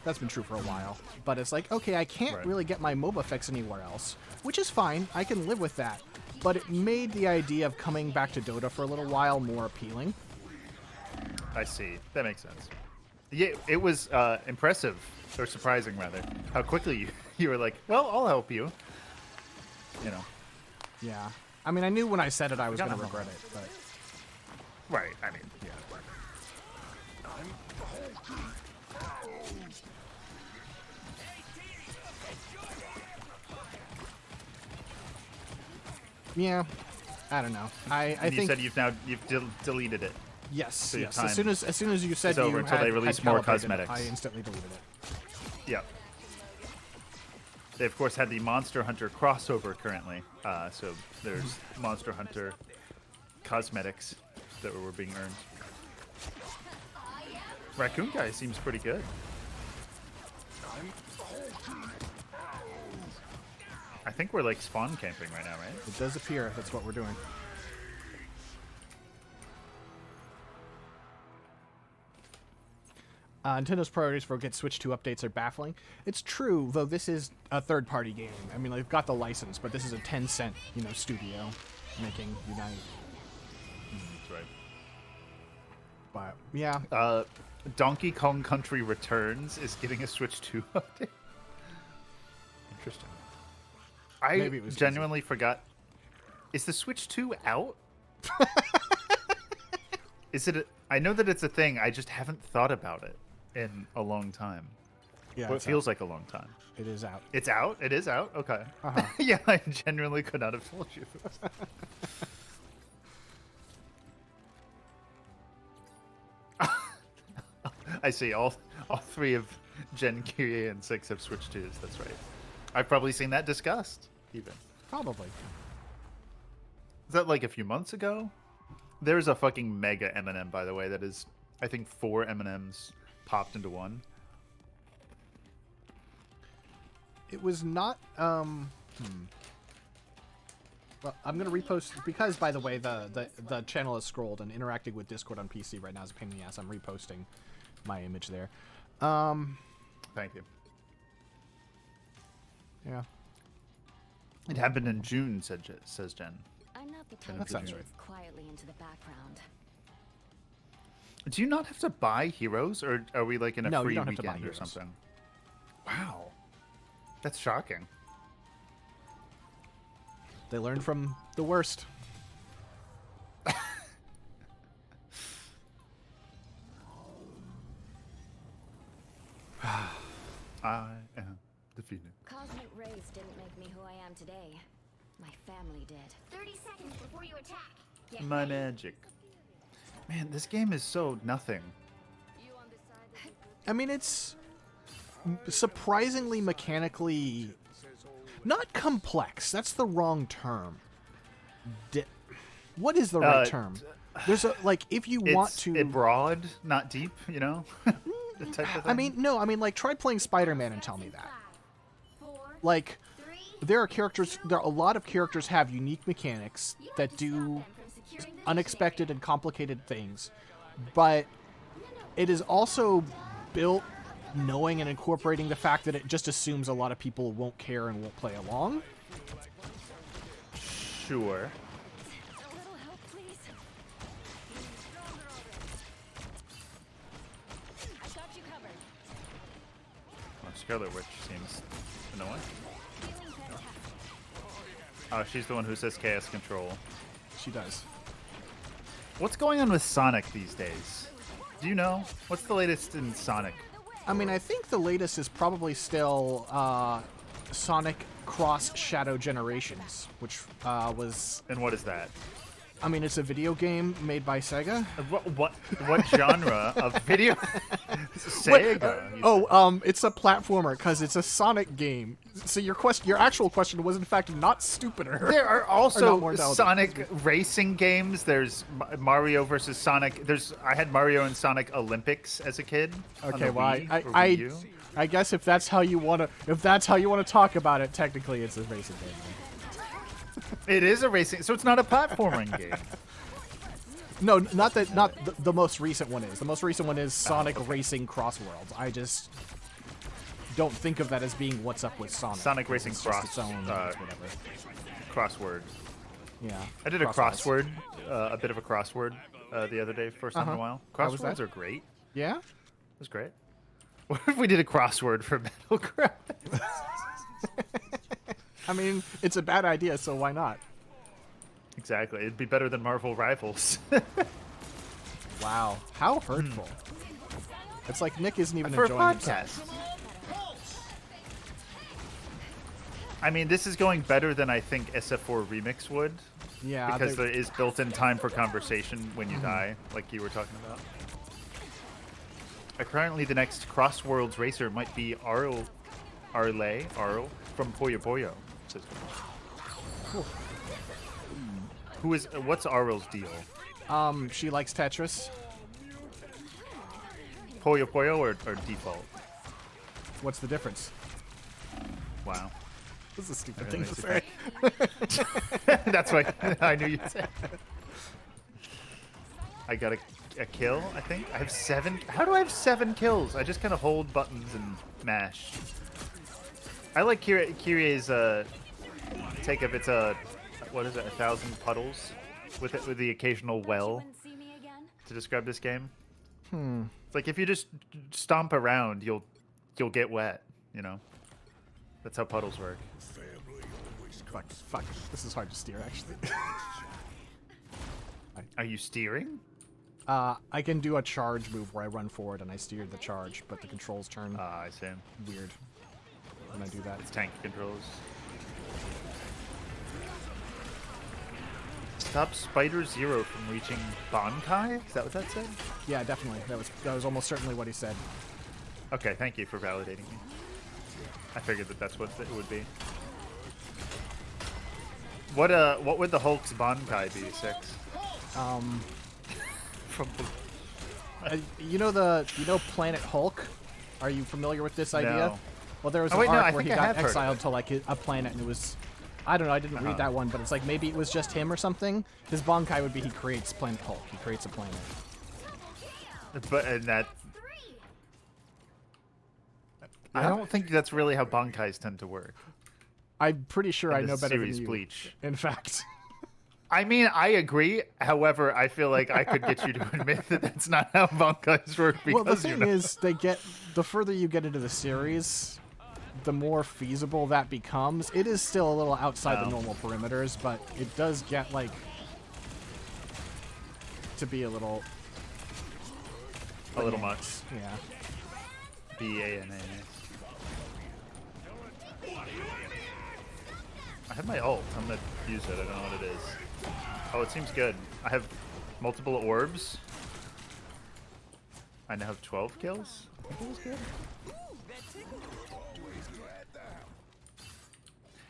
That's been true for a while, but it's like okay, I can't Right. really get my MOBA fix anywhere else, which is fine. I can live with that, but it made the idea of coming back to Dota for a little while more appealing. I see. That makes sense. Yeah, it was impressive, or surprising rather, how quickly you were like, well, I'll help you. Yeah, I mean, I knew when I said it I was got going to my regret it, but Right. I mean, yeah. yeah, I don't know. I And you think said you've deleted it. yes, your yes. time As soon as you said is over you until had, they release had more calibrated it, cosmetics. I instantly deleted it. Yeah. They of course had the Monster Hunter crossover currently, so there's Monster Hunter cosmetics that were being earned. Raccoon guy seems pretty good. I think we're like spawn camping right now, right? It does appear that's what we're doing. Nintendo's priorities for Get Switch 2 updates are baffling. It's true, though this is a third-party game. I mean, they've got the license, but this is a 10-cent, studio making Unite. That's right. But yeah, Donkey Kong Country Returns is getting a Switch 2 update. Interesting. I Maybe it was genuinely forgot. Is the Switch 2 out? Is it? I know that it's a thing. I just haven't thought about it in a long time. yeah, Well, it it's feels like a long time. out. It is out. It's out? It is out? Okay. Uh-huh. Yeah, I genuinely could not have told you. I see. All three of Gen, Kyrie, and 6 have Switch 2s. That's right. I've probably seen that discussed, even. Probably. Is that like a few months ago? There's a fucking mega M&M, by the way, that is, I think, 4 M&Ms popped into one. It was not. Well, I'm gonna repost because, by the way, the channel is scrolled and interacting with Discord on PC right now is a pain in the ass. I'm reposting my image there. Thank you. Yeah, It happened in June, says Jen. I'm not the type That sounds to right. move quietly into the background. Do you not have to buy heroes, or are we like in a No, you free don't have to buy weekend or heroes. something? Wow. That's shocking. they learned from the worst. I am defeated. Cosmic rays didn't make me who I am today. My family did. 30 seconds before you attack. Get My ready. magic. Man, this game is so nothing. I mean, it's surprisingly mechanically not complex. That's the wrong term. What is the right term? There's a if you want It's to. broad, not deep, you know? The type of thing. I mean, no. I mean, try playing Spider-Man and tell me that. 5, 4, Like, 3. there are characters. There are a lot of characters have unique mechanics that do unexpected and complicated things, but it is also built knowing and incorporating the fact that it just assumes a lot of people won't care and won't play along. Sure. A little help, please. I got you covered. Well, Scarlet Witch seems annoying. Feeling fantastic. Oh, she's the one who says chaos control. She does. What's going on with Sonic these days? Do you know? What's the latest in Sonic? I mean, I think the latest is probably still Sonic Cross Shadow Generations, which was. And what is that? I mean, it's a video game made by Sega. What genre of video? Sega. you It's a platformer because it's a Sonic game. So your actual question was in fact not stupider. There are Or also not more intelligent. Sonic racing games. There's Mario versus Sonic. I had Mario and Sonic Olympics as a kid. on Okay, the well, Wii or I Wii U. guess if that's how you want to talk about it, technically it's a racing game. It is a racing, so it's not a platforming game. No, not that. Not the most recent one is. The most recent one is Sonic Racing Cross Worlds. I just don't think of that as being what's up with Sonic. Sonic Racing It's just Cross, its own, whatever. Crossword. Yeah. I did a Crosswise. crossword, a bit of a crossword the other day, first time in a while. How was Crosswords that? are great. Yeah. It was great. What if we did a crossword for Metal Crab? I mean, it's a bad idea, so why not? Exactly. It'd be better than Marvel Rivals. Wow. How hurtful. It's like Nick isn't even For a enjoying podcast. himself. I mean, this is going better than I think SF4 Remix would. Yeah. Because they're- there is built-in time for conversation when you die, like you were talking about. Currently, the next Crossworlds racer might be Arl from Puyo Puyo. Says Who is? What's Arl's deal? She likes Tetris. Puyo Puyo or default? What's the difference? Wow. This is a stupid Really thing to makes say. That's why I knew you'd say. I got a kill, I think. I have 7. How do I have 7 kills? I just kind of hold buttons and mash. I like Kyrie's take of its what is it? 1,000 puddles with it, with the occasional well to describe this game. It's like if you just stomp around, you'll get wet. You know. That's how puddles work. Fuck. This is hard to steer, actually. Are you steering? I can do a charge move where I run forward and I steer the charge, but the controls turn I see. weird when I do that. It's tank controls. Stop Spider Zero from reaching Bankai? Is that what that said? Yeah, definitely. That was almost certainly what he said. Okay, thank you for validating me. I figured that's what it would be. What would the Hulk's Bankai be, 6? From You know Planet Hulk? Are you familiar with this idea? No. Well, there was Oh, an wait, no, arc I where he think I got have heard of exiled it. to like a planet, and it was, I don't know, I didn't read that one, but it's like maybe it was just him or something. His Bankai would be he creates Planet Hulk. He creates a planet. and that I don't think that's really how Bankais tend to work. I'm pretty sure I In know the better than series you. Bleach. In fact. I mean, I agree. However, I feel like I could get you to admit that that's not how Bankais work. Because Well, the you're thing not. is, the further you get into the series, the more feasible that becomes. It is still a little outside the normal perimeters, but it does get like to be a little much. Yeah. BANA. I have my ult. I'm gonna use it. I don't know what it is. Oh, it seems good. I have multiple orbs. I now have 12 kills. I think it was good.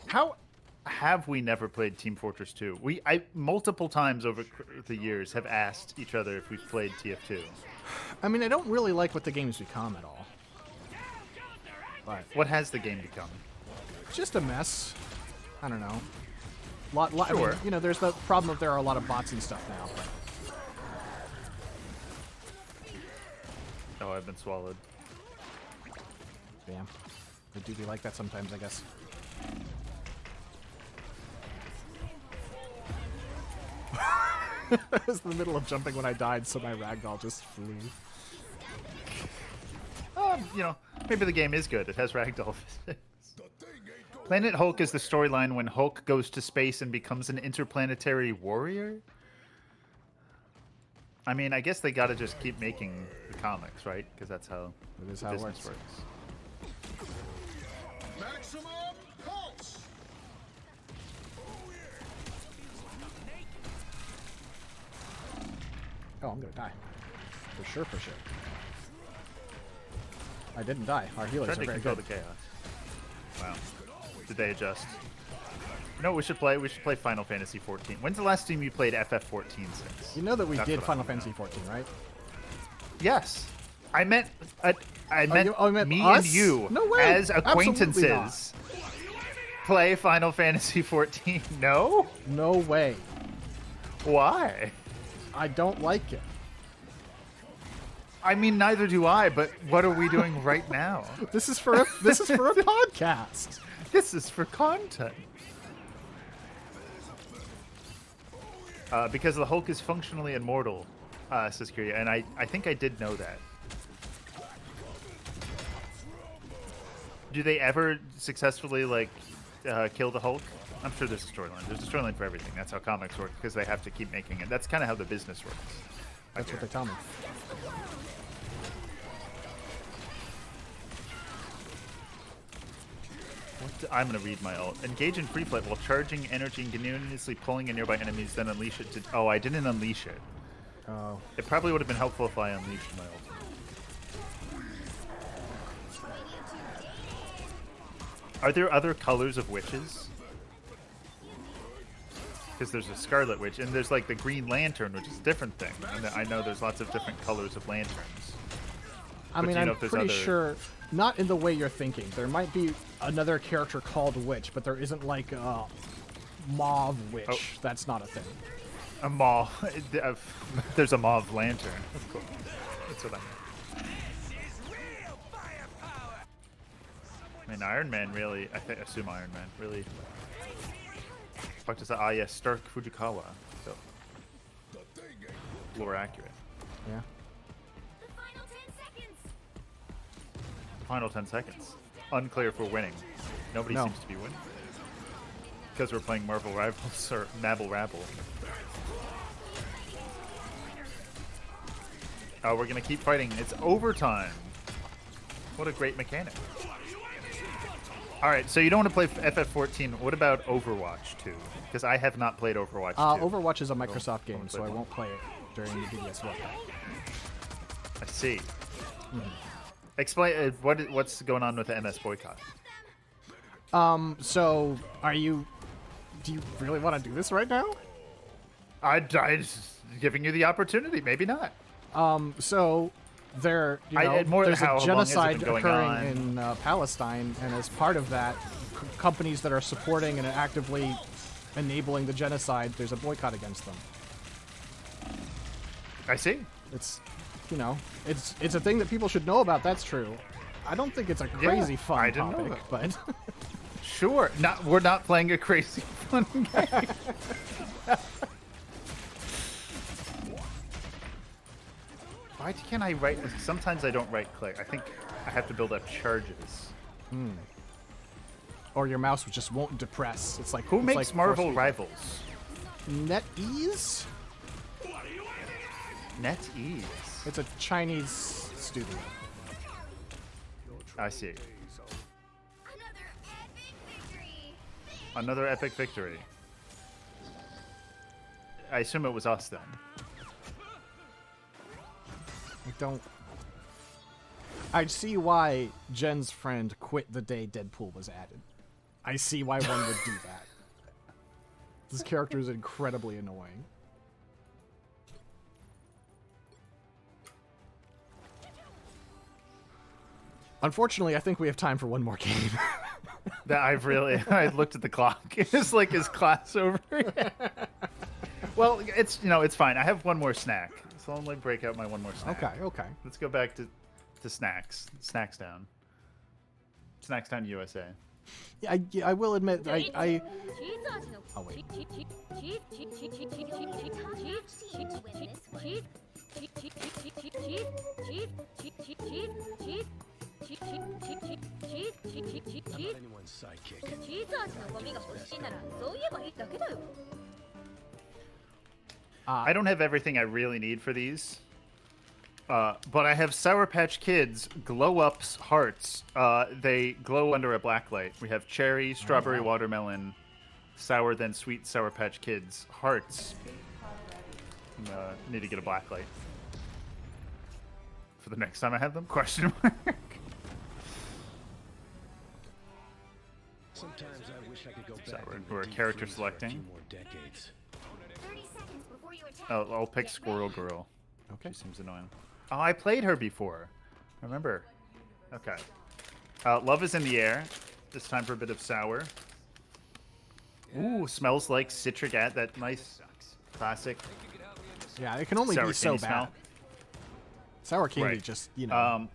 How have we never played Team Fortress 2? I multiple times over the years have asked each other if we've played TF2. I mean, I don't really like what the game's become at all. But What has the game become? just a mess. I don't know. I mean, Sure. you know, there's the problem that there are a lot of bots and stuff now. But Oh, I've been swallowed. damn, they do be like that sometimes, I guess. I was in the middle of jumping when I died, so my ragdoll just flew. You know, maybe the game is good. It has ragdoll physics. Planet Hulk is the storyline when Hulk goes to space and becomes an interplanetary warrior? I mean, I guess they gotta just keep making the comics, right? Because that's how It is the how it business works. Maximum pulse. Oh, I'm gonna die. For sure, for sure. I didn't die. Our healers Trying are to very control good. the chaos. Wow. Did they adjust? You know what we should play? We should play Final Fantasy 14. When's the last time you played FF14 since? You know that we That's did what I Final wanna Fantasy 14, right? Yes. I meant I meant you meant me us? and you No way. as Absolutely acquaintances. play Final Fantasy 14? No? No way. Why? I don't like it. I mean, neither do I, but what are we doing right now? This is for a podcast. This is for content. Because the Hulk is functionally immortal, says Kyria, and I think I did know that. Do they ever successfully, like, kill the Hulk? I'm sure there's a storyline. There's a storyline for everything. That's how comics work, because they have to keep making it. That's kind of how the business works. That's what they tell me. I'm going to read my ult. Engage in free flight while charging energy and continuously pulling in nearby enemies, then unleash it to... Oh, I didn't unleash it. Oh. It probably would have been helpful if I unleashed my ult. Are there other colors of witches? Because there's a Scarlet Witch, and there's like the Green Lantern, which is a different thing. And I know there's lots of different colors of lanterns. I mean, I'm pretty sure, not in the way you're thinking. There might be another character called Witch, but there isn't like a Mauve Witch. Oh. That's not a thing. A mauve. There's a mauve lantern. Of course. That's what I meant. I mean, Iron Man really, I assume Iron Man really fucked us up. Ah, yes, Stark Fujikawa. So, lore accurate. Yeah. The final 10 seconds. Final 10 seconds. Unclear if we're winning. Nobody No. seems to be winning. Because we're playing Marvel Rivals or Mabble Rabble. Oh, we're gonna keep fighting. It's overtime. What a great mechanic. Alright, so you don't want to play FF14. What about Overwatch 2? Because I have not played Overwatch 2. Overwatch is a Microsoft game, so I won't play it during the BDS World Cup. I see. Explain what's going on with the MS boycott. So, do you really want to do this right now? I'm just giving you the opportunity. Maybe not. So there's how a long has it genocide been going occurring on? in Palestine, and as part of that, companies that are supporting and actively enabling the genocide, there's a boycott against them. I see. It's, it's a thing that people should know about. That's true. I don't think it's a crazy fun I didn't know topic, that. but Sure. We're not playing a crazy fun game. Why can't I right? Sometimes I don't right click. I think I have to build up charges. or your mouse just won't depress. It's like Who it's makes like Marvel force Rivals? NetEase? NetEase. It's a Chinese studio. I see. Another epic victory. Another epic victory. I assume it was us then. I see why Jen's friend quit the day Deadpool was added. I see why one would do that. This character is incredibly annoying. Unfortunately, I think we have time for one more game. That I looked at the clock. It's like, is class over yet? Well, it's fine. I have one more snack. So I'll only break out my one more snack. Okay. Let's go back to snacks. Snacks Town. Snacks Town, USA. Yeah, I will admit, I チーズ味の Oh, wait. ゴミが欲しいならそう言えばいいだけだよ。 I don't have everything I really need for these. But I have Sour Patch Kids Glow Ups hearts. They glow under a black light. We have cherry, strawberry, watermelon, sour, then sweet Sour Patch Kids hearts. Need to get a black light for the next time I have them? Question mark. Sometimes I wish I could go back So and we're deep character freeze for a few selecting. more decades. 30 seconds before you attack. I'll pick Squirrel Girl. Okay. She seems annoying. Oh, I played her before. I remember. Okay. Love is in the air. It's time for a bit of sour. Ooh, smells like citric acid. That nice, classic Yeah, it can only sour be so candy bad. smell. Sour candy Right. just, you know,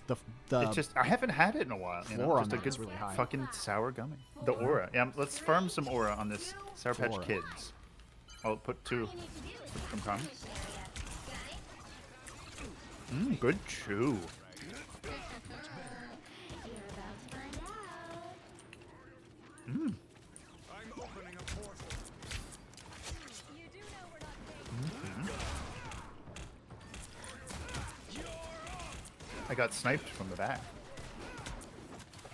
the It just I haven't had it in a while. You know, floor on just a that good is really high. fucking sour gummy. The aura. Yeah, let's farm some aura on this Sour Patch Aura. Kids. I'll put 2 from Tom. Good chew. I got sniped from the back.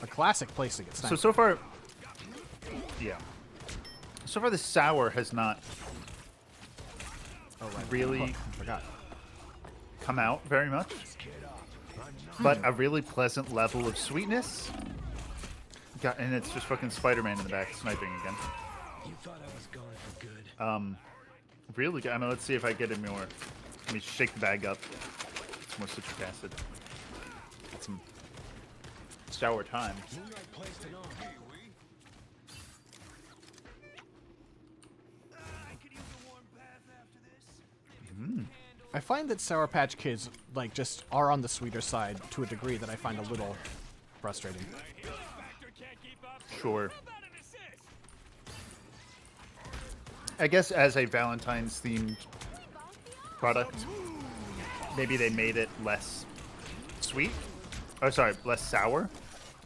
a classic place to get sniped. So far, yeah. So far, the sour has not Oh, right. really I forgot. come out very much, but a really pleasant level of sweetness. And it's just fucking Spider-Man in the back sniping again. You thought I was gone for good. Really good. I mean, let's see if I get him more. Let me shake the bag up. Some more citric acid. Get some sour time. Moonlight placed it on. I find that Sour Patch Kids like just are on the sweeter side to a degree that I find a little frustrating. Sure. I guess as a Valentine's themed product, maybe they made it less sweet. Oh, sorry, less sour.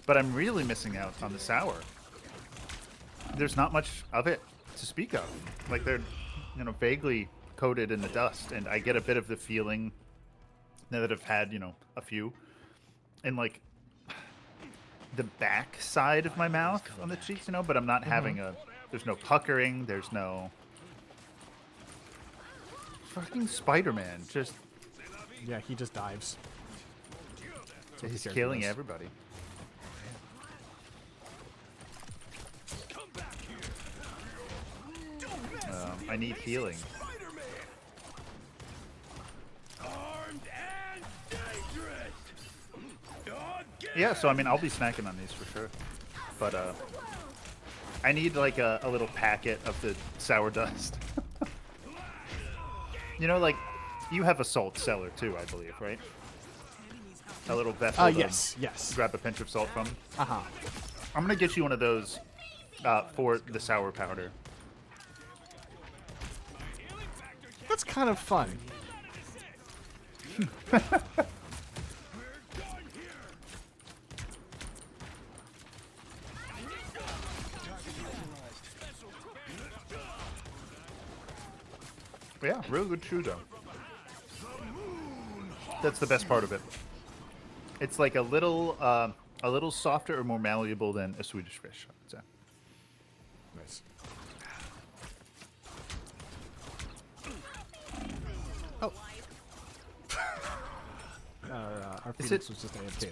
But I'm really missing out on the sour. There's not much of it to speak of. Like they're, you know, vaguely coated in the dust, and I get a bit of the feeling now that I've had, you know, a few, and like the back side of my mouth on the cheeks, you know, but I'm not having a. There's no puckering. There's no. Fucking Spider-Man just. Yeah, he just dives. He's cares killing about us. everybody. I need healing. Yeah, so I mean, I'll be snacking on these for sure. But I need like a little packet of the sour dust. You know, like you have a salt cellar too, I believe, right? A little vessel. to Yes, yes. Grab a pinch of salt from. Uh-huh. I'm gonna get you one of those for the sour powder. That's kind of fun. Yeah, real good chew though. That's the best part of it. It's like a little softer or more malleable than a Swedish fish, I would say. Nice. Oh. Our Is Phoenix it was just AFK.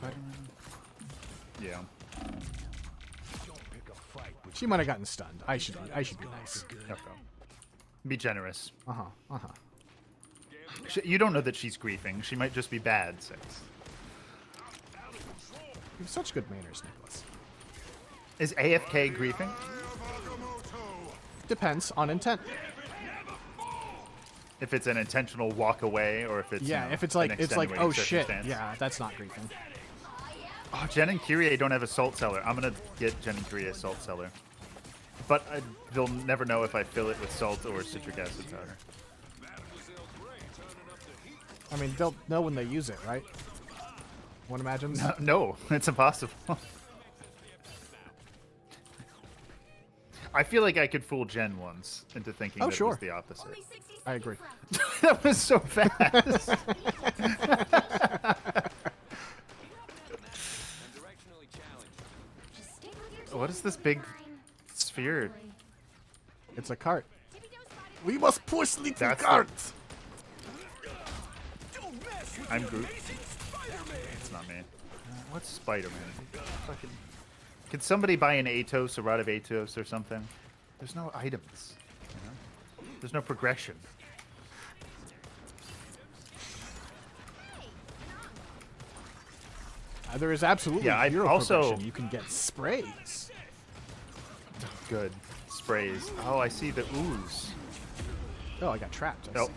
Yeah. Don't pick a fight with She might have gotten stunned. I should be nice. Okay. Be generous. Uh-huh. Uh-huh. You don't know that she's griefing. She might just be bad, Six. You have such good manners, Nicholas. Is AFK griefing? Depends on intent. If it's an intentional walk away, or if it's Yeah, you know, if it's an like extenuating oh shit, circumstance. yeah, that's not griefing. Oh, Jen and Kyrie don't have a salt cellar. I'm gonna get Jen and Kyrie a salt cellar, but they'll never know if I fill it with salt or citric acid powder. I mean, they'll know when they use it, right? One imagines. No, it's impossible. I feel like I could fool Jen once into thinking that it sure. was the opposite. I agree. That was so fast. What is this big sphere? It's a cart. We must push little That's cart. I'm Groot. It's not me. What's Spider-Man? Fucking. Could somebody buy an Atos, a rod of Atos, or something? There's no items. You know? There's no progression. There is absolutely Yeah, I zero also- progression. You can get sprays. Good. sprays. Oh, I see the ooze. Oh, I got trapped. I Oh. see.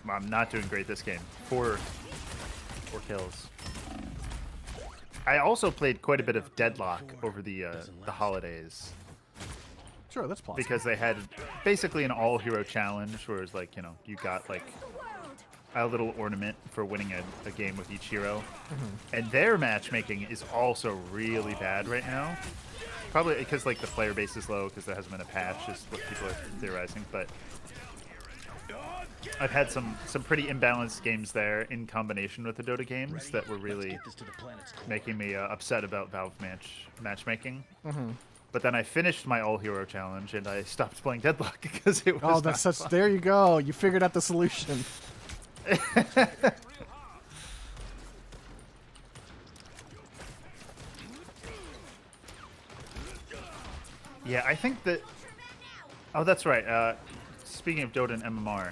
I'm not doing great this game. Four kills. I also played quite a bit of Deadlock over the holidays Sure, that's possible. because they had basically an all-hero challenge where it's like, you know, you got like a little ornament for winning a game with each hero. And their matchmaking is also really bad right now. Probably because like the player base is low because there hasn't been a patch, is what people are theorizing. But I've had some pretty imbalanced games there in combination with the Dota games that were really making me upset about Valve matchmaking. But then I finished my all-hero challenge and I stopped playing Deadlock because it was Oh, that's not such. There you go. You figured out the solution. Yeah, I think that... Oh, that's right. Speaking of Dota and MMR,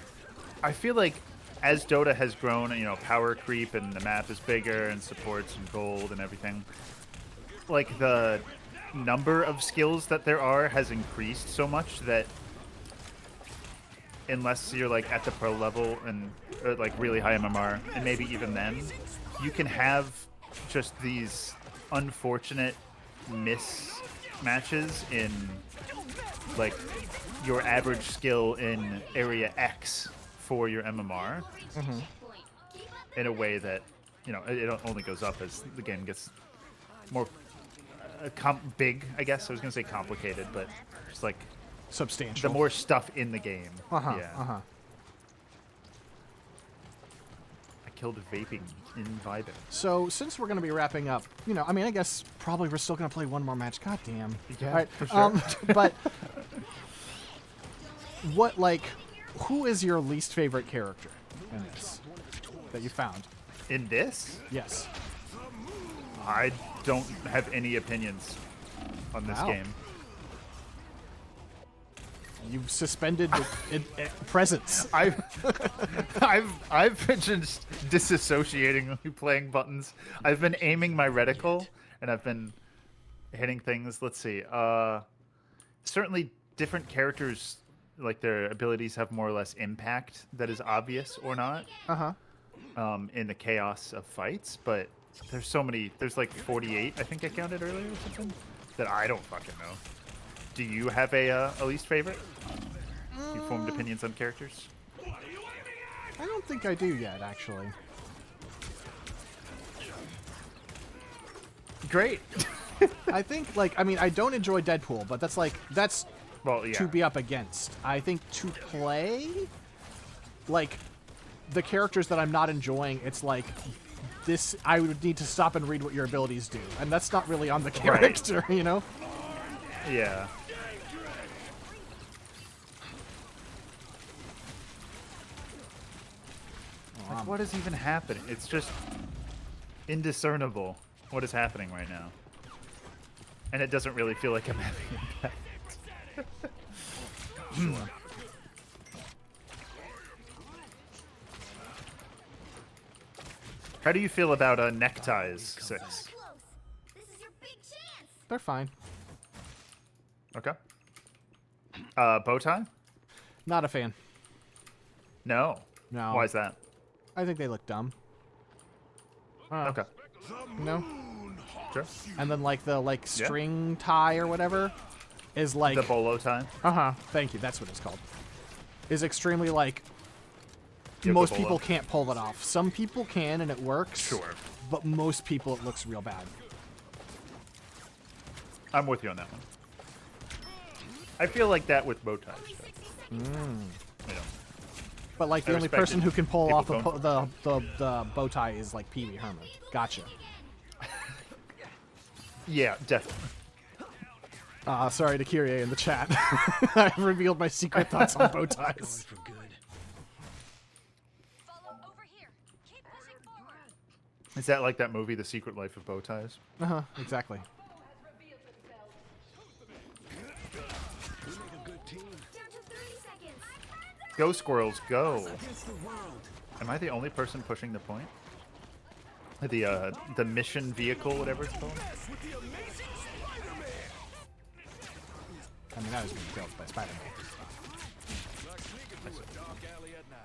I feel like as Dota has grown, you know, power creep and the map is bigger and supports and gold and everything, like the number of skills that there are has increased so much that unless you're like at the pro level and like really high MMR, and maybe even then, you can have just these unfortunate mismatches in like your average skill in area X for your MMR in a way that, you know, it only goes up as the game gets more big, I guess. I was going to say complicated, but just like Substantial. the more stuff in the game. Uh-huh, Yeah. uh-huh. I killed vaping in Vibing. So, since we're going to be wrapping up, you know, I mean, I guess probably we're still going to play one more match. God damn. Yeah, All right, for sure. but what, like, who is your least favorite character in this that you found? In this, Yes. I don't have any opinions on this Wow. game. You've suspended presence. I've been just disassociating playing buttons. I've been aiming my reticle and I've been hitting things. Let's see. Certainly different characters, like their abilities have more or less impact that is obvious or not. In the chaos of fights, but there's so many. There's like 48, I think I counted earlier or something, that I don't fucking know. Do you have a least favorite? You formed opinions on characters? I don't think I do yet, actually. Great. I think, like, I mean, I don't enjoy Deadpool, but that's Well, yeah. to be up against. I think to play, like, the characters that I'm not enjoying, it's like, this, I would need to stop and read what your abilities do. And that's not really on the character, you know? Yeah. Like, what is even happening? It's just indiscernible what is happening right now. And it doesn't really feel like I'm having impact. How do you feel about neckties, 6? This is your big chance. They're fine. Okay. Bow tie? Not a fan. No. No. Why is that? I think they look dumb. Okay. No? Sure. And then, like, the, like, string tie or whatever is, like... The bolo tie? Uh-huh. Thank you. That's what it's called. Is extremely, like... Yeah, most the people bolo. can't pull it off. Some people can, and it works. Sure. But most people, it looks real bad. I'm with you on that one. I feel like that with bow ties. You know. But, like, the I only respect person it. who can pull People off don't. the bow tie is, like, Pee Wee Herman. Gotcha. Yeah, definitely. Sorry to Kyrie in the chat. I revealed my secret thoughts on bow ties. For good. Follow over here. Keep pushing forward. Is that like that movie, The Secret Life of Bow Ties? Uh-huh, exactly. We make a good team. Down to 30 seconds. Go Squirrels, go! Against the world. Am I the only person pushing the point? The mission vehicle, whatever it's called? I mean, I was being killed by Spider-Man. Like sneaking through a dark alley at night.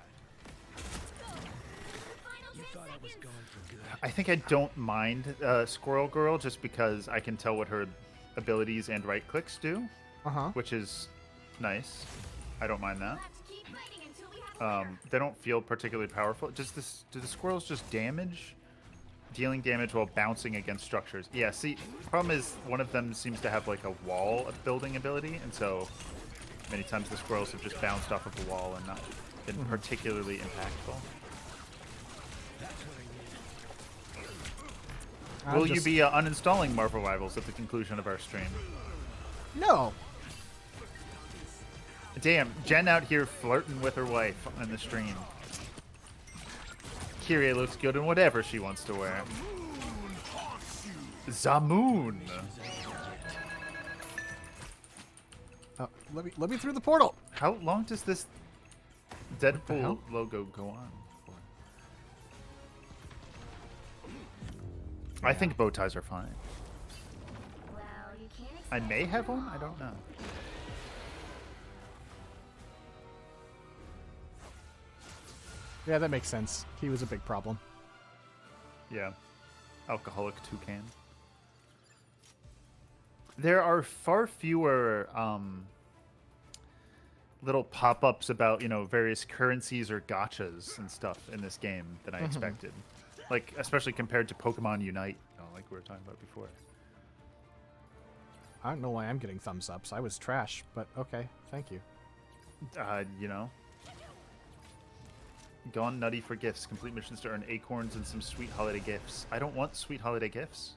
You thought I was going for good. I think I don't mind Squirrel Girl just because I can tell what her abilities and right clicks do, which is nice. I don't mind that. They don't feel particularly powerful. Do the squirrels just dealing damage while bouncing against structures? Yeah, see, problem is one of them seems to have like a wall building ability, and so many times the squirrels have just bounced off of the wall and not been particularly impactful. Will you be uninstalling Marvel Rivals at the conclusion of our stream? No. Damn, Jen out here flirting with her wife on the stream. Kyrie looks good in whatever she wants to wear. Zamoon. Let me through the portal. How long does this Deadpool logo go on for? I think bow ties are fine. I may have one. I don't know. Yeah, that makes sense. He was a big problem. Yeah. Alcoholic toucan. There are far fewer little pop-ups about, you know, various currencies or gachas and stuff in this game than I expected. Like, especially compared to Pokemon Unite, you know, like we were talking about before. I don't know why I'm getting thumbs ups. I was trash, but okay. Thank you. You know. Gone nutty for gifts. Complete missions to earn acorns and some sweet holiday gifts. I don't want sweet holiday gifts.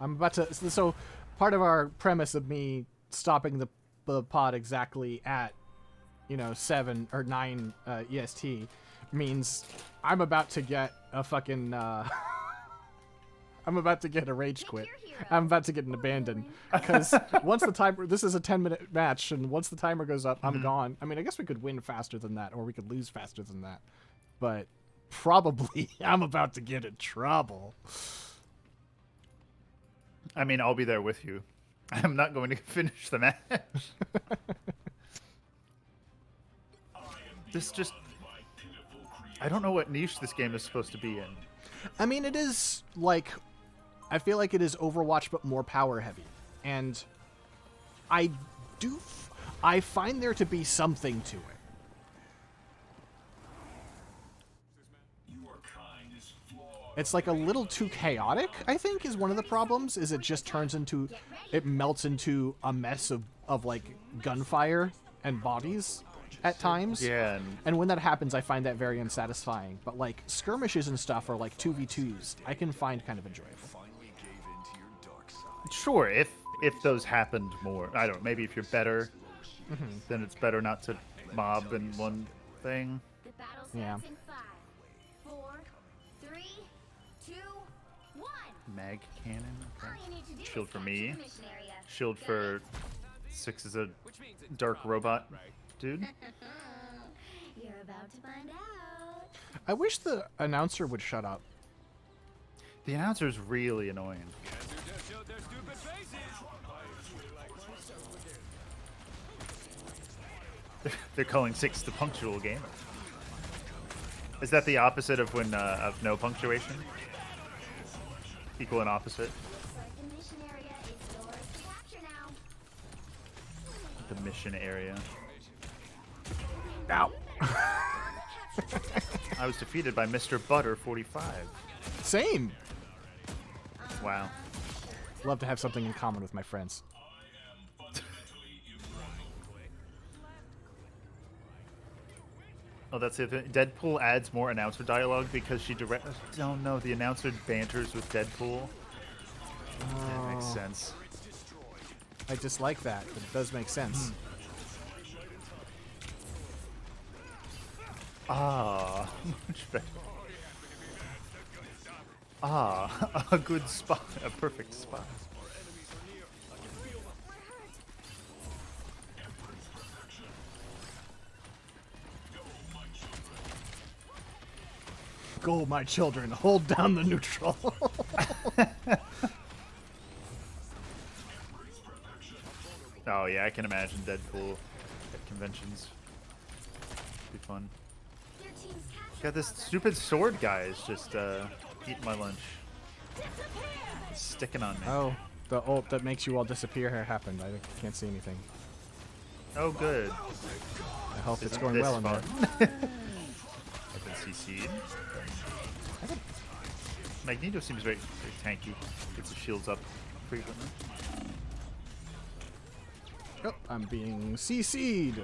I'm about to... So, part of our premise of me stopping the pod exactly at, you know, 7 or 9 EST means I'm about to get a fucking... I'm about to get a rage quit. I'm about to get an abandon. Because once the timer... This is a 10-minute match, and once the timer goes up, I'm gone. I mean, I guess we could win faster than that, or we could lose faster than that. But probably I'm about to get in trouble. I mean, I'll be there with you. I'm not going to finish the match. This just... I don't know what niche this game is supposed to be in. I mean, it is, like... I feel like it is Overwatch, but more power heavy. And I find there to be something to it. It's like a little too chaotic, I think, is one of the problems, is it just turns into... It melts into a mess of like, gunfire and bodies at times. Yeah. And when that happens, I find that very unsatisfying. But, like, skirmishes and stuff are like 2v2s. I can find kind of enjoyable. Sure, if those happened more. I don't know, maybe if you're better, then it's better not to mob in one thing. Yeah. Mag cannon. Okay. Shield for me. Shield for 6 is a dark robot dude. You're about to find out. I wish the announcer would shut up. The announcer's really annoying. They're calling 6 the punctual gamer. Is that the opposite of when of no punctuation? Equal and opposite. The mission area. Ow! I was defeated by Mr. Butter 45. Same! Wow. Love to have something in common with my friends. Oh, that's the thing. Deadpool adds more announcer dialogue because she direct. Oh no, the announcer banters with Deadpool. That makes sense. I dislike that, but it does make sense. Ah, much better. Ah, a good spot, a perfect spot. Go, my children, hold down the neutral. Oh yeah, I can imagine Deadpool at conventions. Be fun. Got this stupid sword guy is just eating my lunch. Sticking on me. Oh, the ult that makes you all disappear happened. I can't see anything. Oh, good. I hope it's Isn't going this well in there. fun? I've been CC'd. Magneto seems very tanky. Gets his shields up frequently. Oh, I'm being CC'd.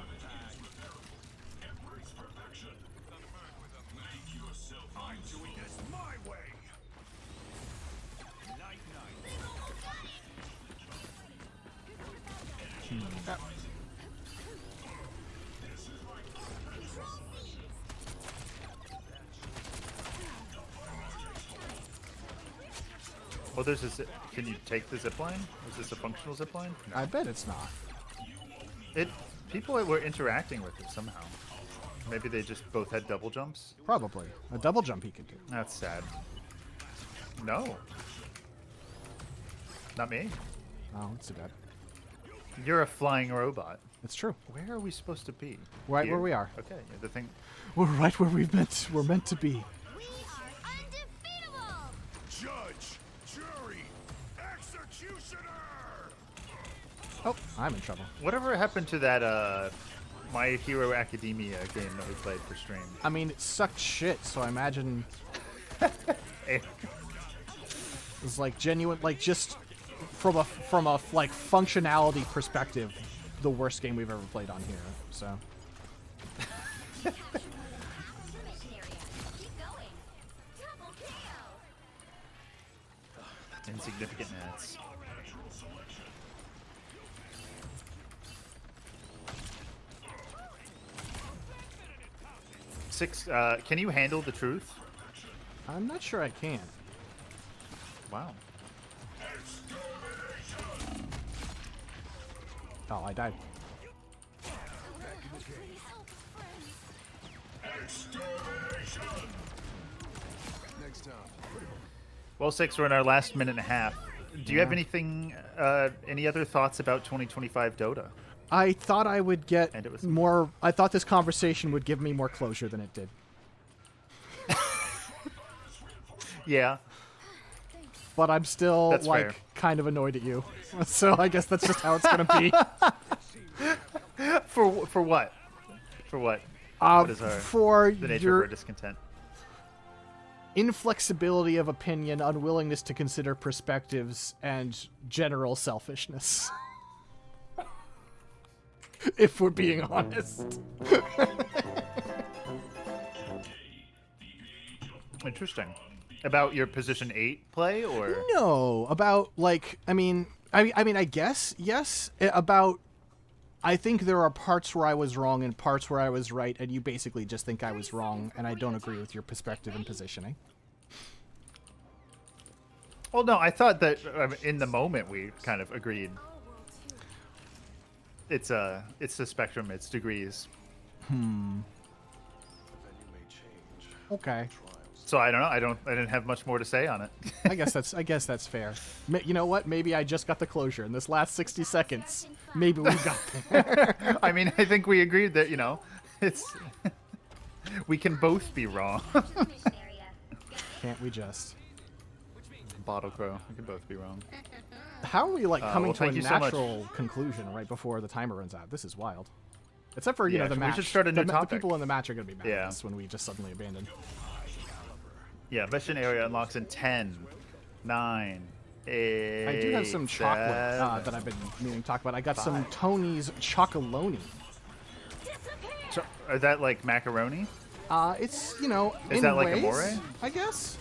Oh, there's a can you take the zipline? Is this a functional zipline? No. I bet it's not. People were interacting with it somehow. Maybe they just both had double jumps? Probably. A double jump he could do. That's sad. No. Not me. Oh, it's too bad. You're a flying robot. It's true. Where are we supposed to be? Right Here? where we are. Okay, yeah, the thing. We're right where we're meant to be. We are undefeatable! Judge, jury, executioner! Oh, I'm in trouble. Whatever happened to that My Hero Academia game that we played for stream? I mean, it sucked shit, so I imagine it's like genuine, like just from a like functionality perspective, the worst game we've ever played on here. So. Insignificant nats. Six. Can you handle the truth? I'm not sure I can. Wow. Oh, I died. Next time. Well, Six, we're in our last minute and a half. Do you have anything, any other thoughts about 2025 Dota? I thought I would get And it was- more. I thought this conversation would give me more closure than it did. Yeah. But I'm still That's like fair. kind of annoyed at you. So I guess that's just how it's gonna be. For what? For what? What is For the nature of your our discontent? inflexibility of opinion, unwillingness to consider perspectives, and general selfishness. If we're being honest. Interesting. About your position 8 play, or No, about like I mean I guess yes. About I think there are parts where I was wrong and parts where I was right, and you basically just think I was wrong, and I don't agree with your perspective and positioning. Well, no, I thought that in the moment we kind of agreed. It's a spectrum. It's degrees. Okay. So I don't know. I didn't have much more to say on it. I guess that's fair. You know what? Maybe I just got the closure in this last 60 seconds. Maybe we got there. I mean, I think we agreed that it's we can both be wrong. Can't we just? Bottle crow. We can both be wrong. How are we like coming well, to a thank you so much. natural conclusion right before the timer runs out? This is wild. Except for Yeah, the we match. should start a new the topic. people in the match are going to be mad Yeah. at us when we just suddenly abandon. Yeah, mission area unlocks in 10, 9, 8. I do have some chocolate 7. that I've been meaning to talk about. I got some Tony's Chocolonely. So, is that like macaroni? It's in Is that like ways, Amore? I guess.